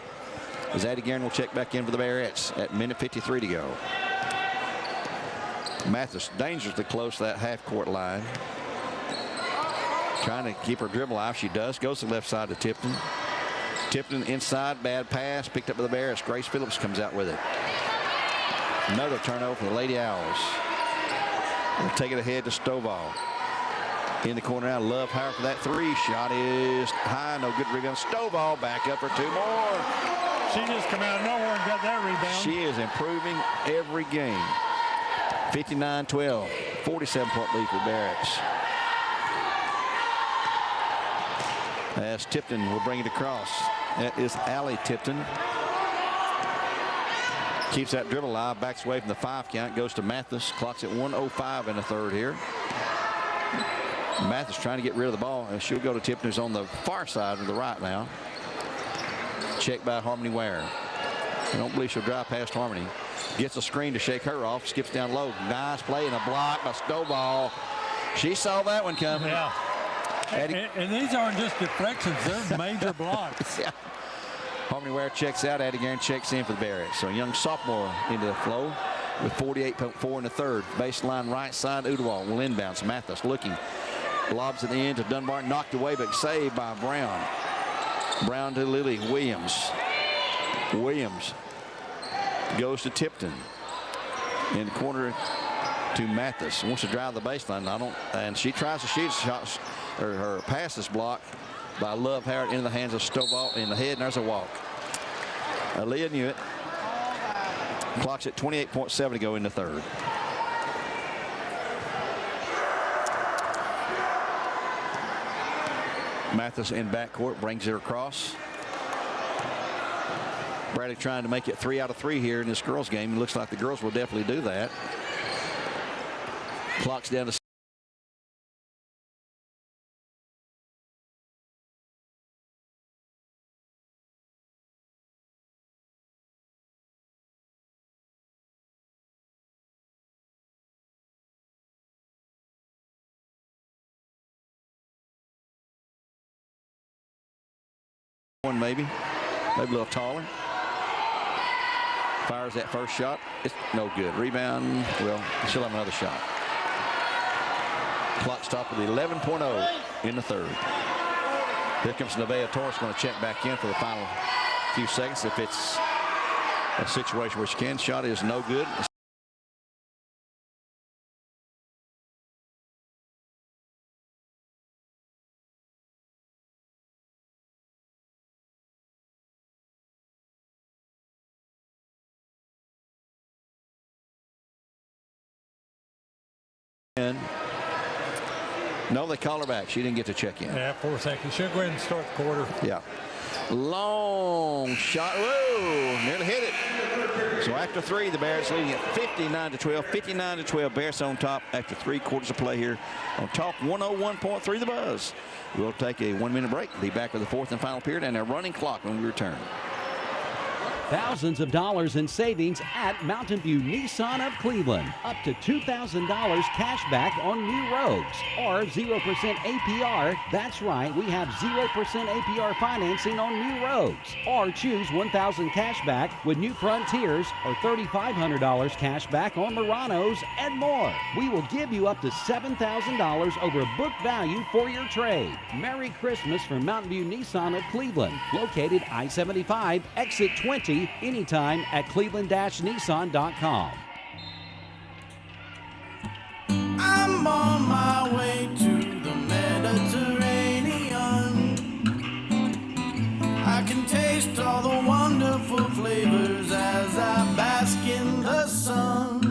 As Addie Guerin will check back in for the Bearettes at minute 53 to go. Mathis dangerously close to that half-court line. Trying to keep her dribble alive. She does. Goes to the left side to Tipton. Tipton inside. Bad pass. Picked up by the Bearettes. Grace Phillips comes out with it. Another turnover for the Lady Owls. They'll take it ahead to Stovall. In the corner now. Love Howard for that 3. Shot is high. No good rebound. Stovall back up for 2 more. She just come out of nowhere and got that rebound. She is improving every game. 59-12. 47-point lead for the Bearettes. As Tipton will bring it across. That is Allie Tipton. Keeps that dribble alive. Backs away from the 5 count. Goes to Mathis. Clock's at 1:05 in the 3rd here. Mathis trying to get rid of the ball. And she'll go to Tipton, who's on the far side of the right now. Checked by Harmony Ware. I don't believe she'll drive past Harmony. Gets a screen to shake her off. Skips down low. Nice play and a block by Stovall. She saw that one coming. Yeah. And these aren't just deflections. They're major blocks. Yeah. Harmony Ware checks out. Addie Guerin checks in for the Bearettes. So a young sophomore into the flow with 48.4 in the 3rd. Baseline right side. Ooltewah will inbounds. Mathis looking. Lobs at the end to Dunbar. Knocked away but saved by Brown. Brown to Lily Williams. Williams goes to Tipton. In the corner to Mathis. Wants to drive the baseline. And she tries to shoot shots. Her pass is blocked by Love Howard into the hands of Stovall in the head, and there's a walk. Aaliyah knew it. Clock's at 28.7 to go in the 3rd. Mathis in backcourt brings it across. Bradley trying to make it 3 out of 3 here in this girls game. It looks like the girls will definitely do that. Clock's down to one, maybe a little taller. Fires that first shot. It's no good. Rebound. Well, she'll have another shot. Clock stopped with 11.0 in the 3rd. Here comes Nevaeh Torres, going to check back in for the final few seconds. If it's a situation where she can, shot is no good. And no, they call her back. She didn't get to check in. Yeah, 4 seconds. She'll go ahead and start the quarter. Yeah. Long shot. Whoa, nearly hit it. So after 3, the Bears leading at 59-12. 59-12. Bears on top after 3 quarters of play here on Talk 101.3 The Buzz. We'll take a 1-minute break. Be back with the 4th and final period and a running clock when we return. Thousands of dollars in savings at Mountain View Nissan of Cleveland. Up to $2,000 cash back on new Rogues or 0% APR. That's right, we have 0% APR financing on new Rogues. Or choose $1,000 cash back with new Frontiers or $3,500 cash back on Muranos and more. We will give you up to $7,000 over book value for your trade. Merry Christmas from Mountain View Nissan of Cleveland. Located I-75, exit 20. Anytime at cleveland-nissan.com. I'm on my way to the Mediterranean. I can taste all the wonderful flavors as I bask in the sun.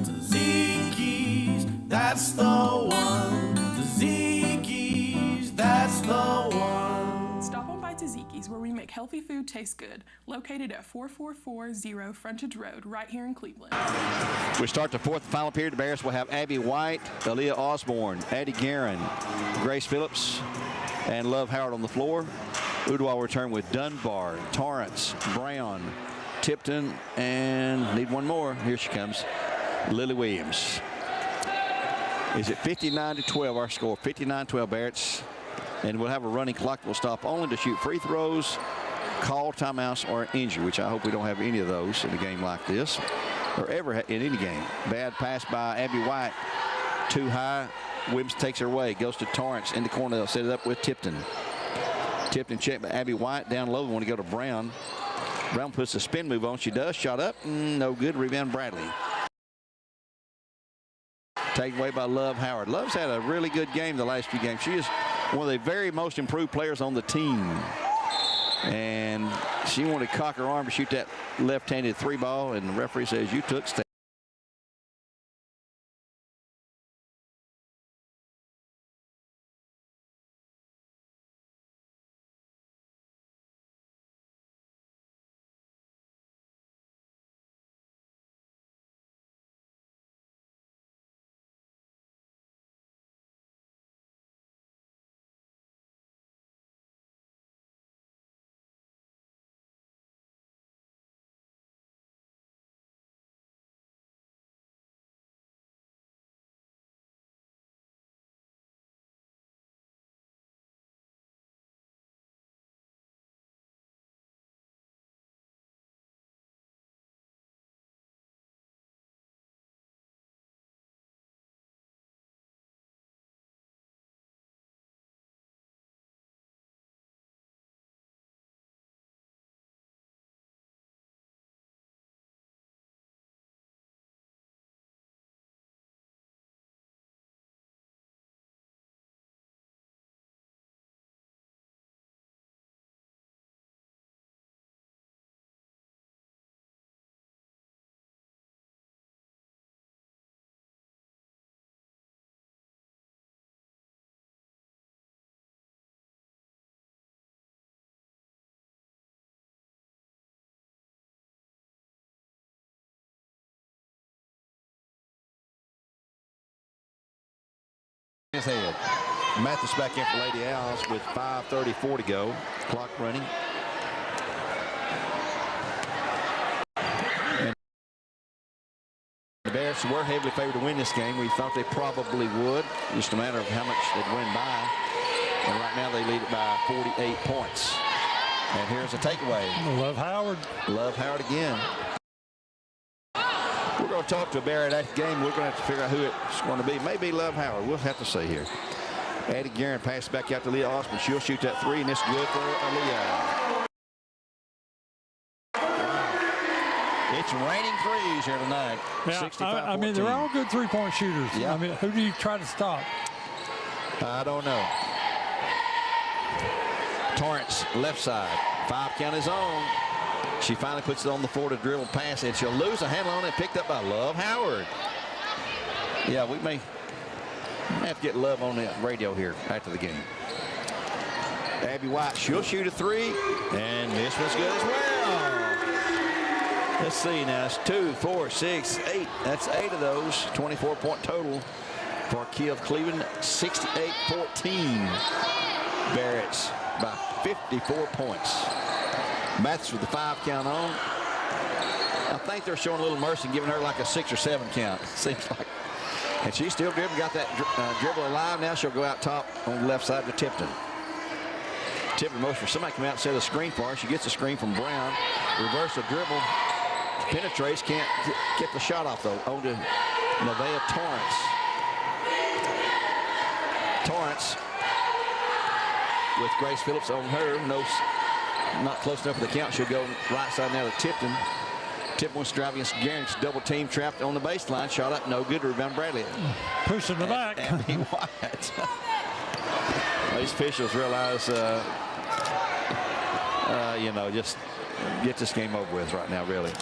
Tzatziki's, that's the one. Tzatziki's, that's the one. Stop on by Tzatziki's, where we make healthy food taste good. Located at 4440 Frontage Road, right here in Cleveland. We start the 4th and final period. The Bears will have Abby White, Aaliyah Osborne, Addie Guerin, Grace Phillips, and Love Howard on the floor. Ooltewah will return with Dunbar, Torrance, Brown, Tipton, and need one more. Here she comes, Lily Williams. Is it 59-12, our score? 59-12, Bearettes. And we'll have a running clock. We'll stop only to shoot free throws, call timeouts, or injury, which I hope we don't have any of those in a game like this, or ever in any game. Bad pass by Abby White. Too high. Williams takes her away. Goes to Torrance in the corner. They'll set it up with Tipton. Tipton checked by Abby White. Down low. They want to go to Brown. Brown puts the spin move on. She does. Shot up. No good. Rebound Bradley. Taken away by Love Howard. Love's had a really good game the last few games. She is one of the very most improved players on the team. And she wanted to cock her arm to shoot that left-handed 3-ball, and the referee says, you took steps. His head. Mathis back in for Lady Owls with 5:34 to go. Clock running. And the Bears were heavily favored to win this game. We thought they probably would. Just a matter of how much they'd win by. And right now they lead it by 48 points. And here's a takeaway. Love Howard. Love Howard again. We're going to talk to a Bearette after the game. We're going to have to figure out who it's going to be. Maybe Love Howard. We'll have to see here. Addie Guerin passes back out to Leah Osborne. She'll shoot that 3, and it's good for Leah. It's raining threes here tonight. Yeah, I mean, they're all good three-point shooters. Yeah. I mean, who do you try to stop? I don't know. Torrance, left side. 5 count is on. She finally puts it on the floor to dribble pass, and she'll lose a handle on it, picked up by Love Howard. Yeah, we may have to get Love on the radio here after the game. Abby White, she'll shoot a 3, and this one's good as well. Let's see now. It's 2, 4, 6, 8. That's 8 of those. 24-point total for Key of Cleveland. 68-14. Bearettes by 54 points. Mathis with the 5 count on. I think they're showing a little mercy and giving her like a 6 or 7 count. Seems like. And she's still dribbling. Got that dribble alive. Now she'll go out top on the left side to Tipton. Tipton motion for somebody come out and set a screen for her. She gets a screen from Brown. Reverse the dribble. Penetrates. Can't get the shot off though. On to Nevaeh Torrance. Torrance with Grace Phillips on her. No, not close enough for the count. She'll go right side now to Tipton. Tipton wants to drive against Garrett's double team, trapped on the baseline. Shot up, no good. Rebound Bradley. Pushing the back. Abby White. These officials realize, you know, just get this game over with right now, really.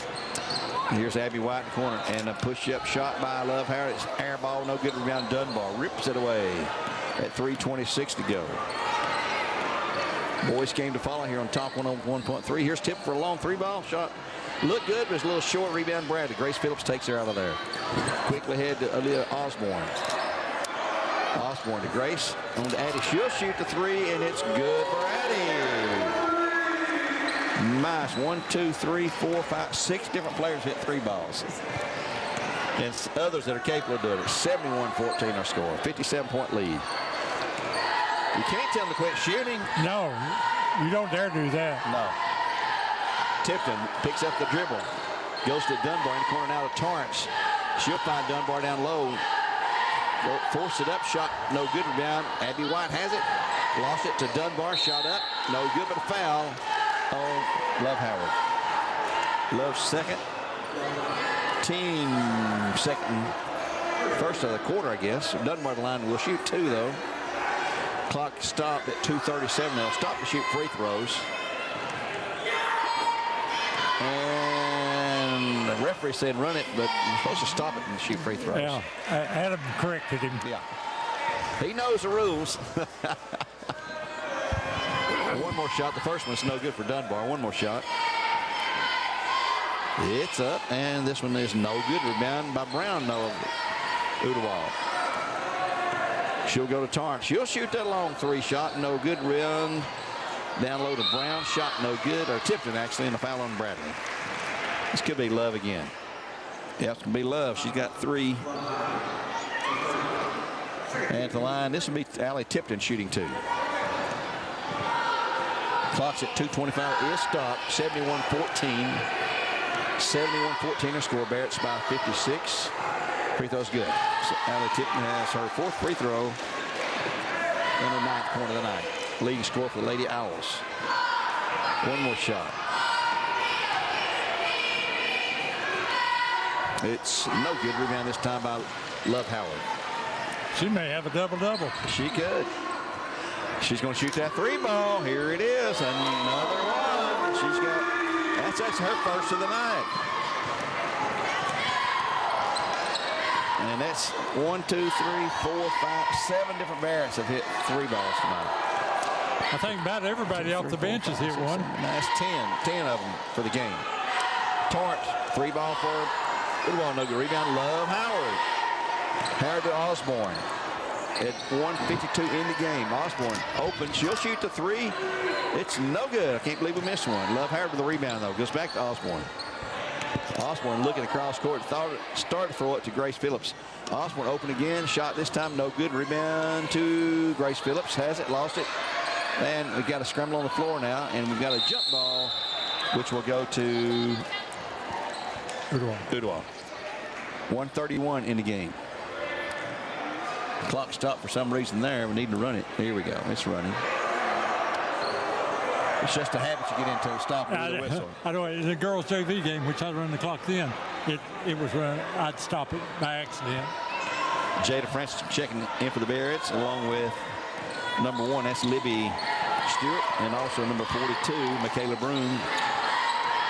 Here's Abby White in the corner, and a push-up shot by Love Howard. It's air ball, no good. Rebound Dunbar rips it away at 3:26 to go. Boys game to follow here on top 101.3. Here's Tip for a long 3-ball shot. Look good, but it's a little short. Rebound Bradley. Grace Phillips takes her out of there. Quickly ahead to Aaliyah Osborne. Osborne to Grace. On to Addie. She'll shoot the 3, and it's good for Addie. Nice. 1, 2, 3, 4, 5, 6 different players hit 3 balls. And others that are capable of doing it. 71-14 our score. 57-point lead. You can't tell them to quit shooting. No, you don't dare do that. No. Tipton picks up the dribble. Goes to Dunbar in the corner now to Torrance. She'll find Dunbar down low. Force it up. Shot no good. Rebound. Abby White has it. Lost it to Dunbar. Shot up. No good, but a foul on Love Howard. Love second. Team second. First of the quarter, I guess. Dunbar the line will shoot 2, though. Clock stopped at 2:37. They'll stop to shoot free throws. And the referee said run it, but you're supposed to stop it and shoot free throws. Yeah, Adam corrected him. Yeah. He knows the rules. One more shot. The first one's no good for Dunbar. One more shot. It's up, and this one is no good. Rebound by Brown, no. Ooltewah. She'll go to Torrance. She'll shoot that long 3 shot. No good. Run down low to Brown. Shot no good. Or Tipton, actually, and a foul on Bradley. This could be Love again. Yeah, it's going to be Love. She's got 3. And at the line, this will be Allie Tipton shooting 2. Clock's at 2:25. Is stopped. 71-14. 71-14 her score. Bearettes by 56. Free throw's good. So Allie Tipton has her 4th free throw and her 9th point of the night. Leading score for the Lady Owls. One more shot. It's no good. Rebound this time by Love Howard. She may have a double-double. She could. She's going to shoot that 3-ball. Here it is. Another one. She's got, that's her first of the night. And that's 1, 2, 3, 4, 5, 7 different Bearettes have hit 3 balls tonight. I think about everybody off the bench has hit one. That's 10 of them for the game. Torrance, 3-ball for Ooltewah, no good. Rebound, Love Howard. Howard to Osborne. At 1:52 in the game. Osborne open. She'll shoot the 3. It's no good. I can't believe we missed one. Love Howard with the rebound, though. Goes back to Osborne. Osborne looking across court. Started to throw it to Grace Phillips. Osborne open again. Shot this time. No good. Rebound to Grace Phillips. Has it. Lost it. And we've got a scramble on the floor now. And we've got a jump ball, which will go to Ooltewah. 1:31 in the game. Clock stopped for some reason there. We need to run it. Here we go. It's running. It's just a habit you get into. Stop with the whistle. I know in the girls JV game, which I run the clock then, it was run. I'd stop it by accident. Jada Francis checking in for the Bearettes, along with number 1. That's Libby Stewart, and also number 42, Michaela Broom.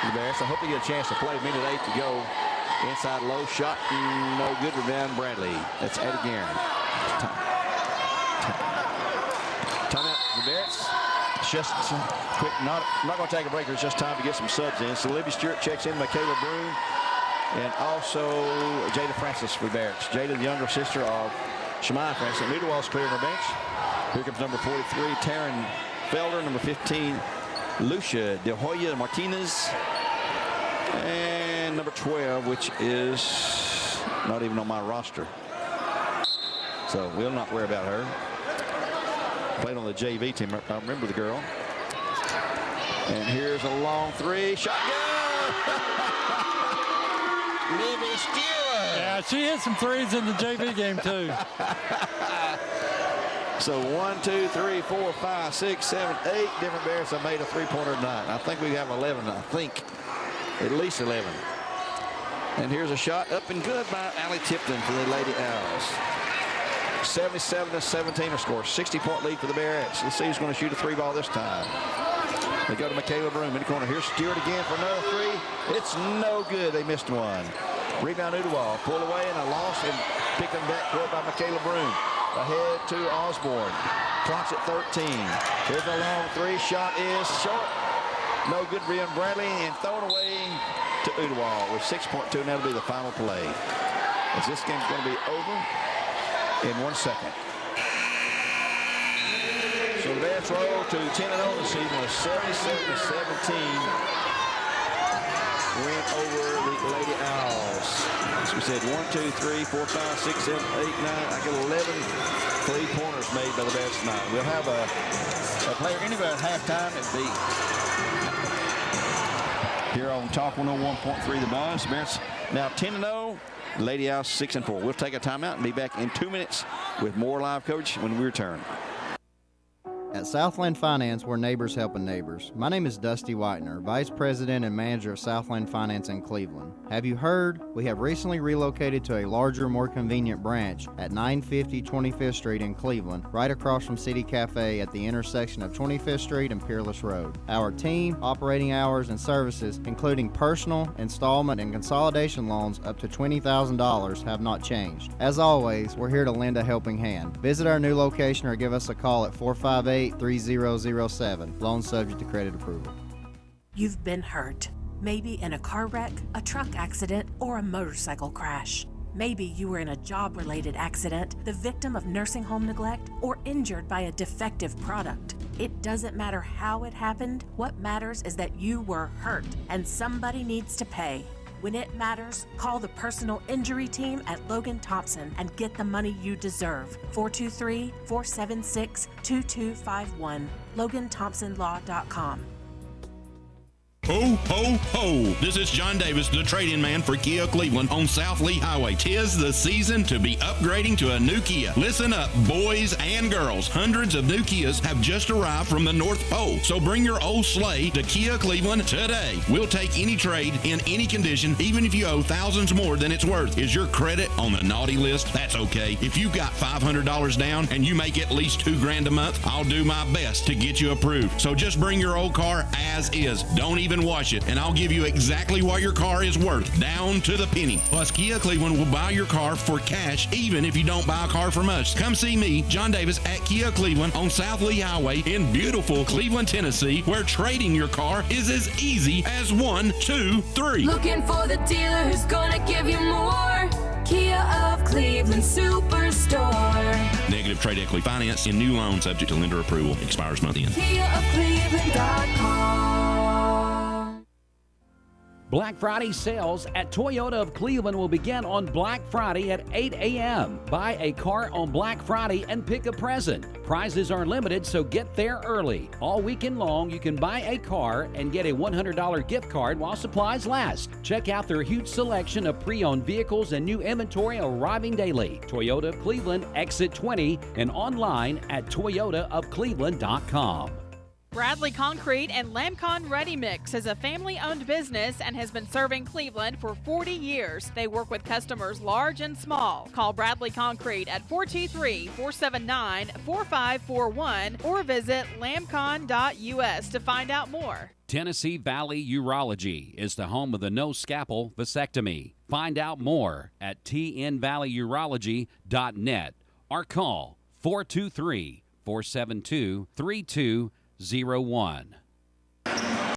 The Bearettes. I hope they get a chance to play. 1:08 to go Inside low shot, no good. Rebound Bradley. That's Eddie Guerin. Timeout for Bearettes. It's just quick, not going to take a break. It's just time to get some subs in. So Libby Stewart checks in, Michaela Broom, and also Jada Francis for Bearettes. Jada, the younger sister of Shemai Francis. Ooltewah's clearing her bench. Here comes number 43, Taryn Felder. Number 15, Lucia De Hoya Martinez. And number 12, which is not even on my roster. So we'll not worry about her. Played on the JV team. I remember the girl. And here's a long three. Shot good! Libby Stewart. Yeah, she hit some threes in the JV game, too. So 1, 2, 3, 4, 5, 6, 7, 8 different Bears have made a three-pointer tonight. I think we have 11, I think. At least 11. And here's a shot up and good by Allie Tipton for the Lady Owls. 77-17 her score. 60-point lead for the Bearettes. Let's see who's going to shoot a three ball this time. They go to Michaela Broom in the corner. Here's Stewart again for another three. It's no good. They missed one. Rebound Ooltewah. Pulled away and a loss and picked them back court by Michaela Broom. Ahead to Osborne. Clock's at 13. Here's a long three. Shot is short. No good. Rebound Bradley and thrown away to Ooltewah with 6.2. And that'll be the final play. As this game's going to be over in 1 second. So the Bears roll to 10-0 this season with 77-17 win over the Lady Owls. As we said, 1, 2, 3, 4, 5, 6, 7, 8, 9. I get 11 three-pointers made by the Bears tonight. We'll have a player anywhere at halftime at B. Here on Talk 101.3 The Buzz. Bears now 10-0. Lady Owls 6-4. We'll take a timeout and be back in 2 minutes with more live coverage when we return. At Southland Finance, we're neighbors helping neighbors. My name is Dusty Whitener, Vice President and Manager of Southland Finance in Cleveland. Have you heard? We have recently relocated to a larger, more convenient branch at 950 25th Street in Cleveland, right across from City Cafe at the intersection of 25th Street and Peerless Road. Our team, operating hours, and services, including personal, installment, and consolidation loans up to $20,000, have not changed. As always, we're here to lend a helping hand. Visit our new location or give us a call at 458-3007. Loan subject to credit approval. You've been hurt. Maybe in a car wreck, a truck accident, or a motorcycle crash. Maybe you were in a job-related accident, the victim of nursing home neglect, or injured by a defective product. It doesn't matter how it happened. What matters is that you were hurt, and somebody needs to pay. When it matters, call the personal injury team at Logan Thompson and get the money you deserve. 423-476-2251. LoganThompsonLaw.com. Ho, ho, ho. This is John Davis, the trade-in man for Kia Cleveland on South Lee Highway. 'Tis the season to be upgrading to a new Kia. Listen up, boys and girls. Hundreds of new Kias have just arrived from the North Pole. So bring your old sleigh to Kia Cleveland today. We'll take any trade in any condition, even if you owe thousands more than it's worth. Is your credit on the naughty list? That's okay. If you've got $500 down and you make at least $2,000 a month, I'll do my best to get you approved. So just bring your old car as is. Don't even wash it, and I'll give you exactly what your car is worth, down to the penny. Plus, Kia Cleveland will buy your car for cash, even if you don't buy a car from us. Come see me, John Davis, at Kia Cleveland on South Lee Highway in beautiful Cleveland, Tennessee, where trading your car is as easy as 1, 2, 3. Looking for the dealer who's gonna give you more. Kia of Cleveland Superstore. Negative trade equity finance and new loan subject to lender approval. Expires month end. KiaofCleveland.com. Black Friday sales at Toyota of Cleveland will begin on Black Friday at 8 a.m. Buy a car on Black Friday and pick a present. Prizes are limited, so get there early. All weekend long, you can buy a car and get a $100 gift card while supplies last. Check out their huge selection of pre-owned vehicles and new inventory arriving daily. Toyota of Cleveland, Exit 20, and online at toyotaofcleveland.com. Bradley Concrete and Lamcon Ready Mix is a family-owned business and has been serving Cleveland for 40 years. They work with customers large and small. Call Bradley Concrete at 423-479-4541 or visit lamcon.us to find out more. Tennessee Valley Urology is the home of the no scalpel vasectomy. Find out more at tnvalleyurology.net or call 423-472-3201.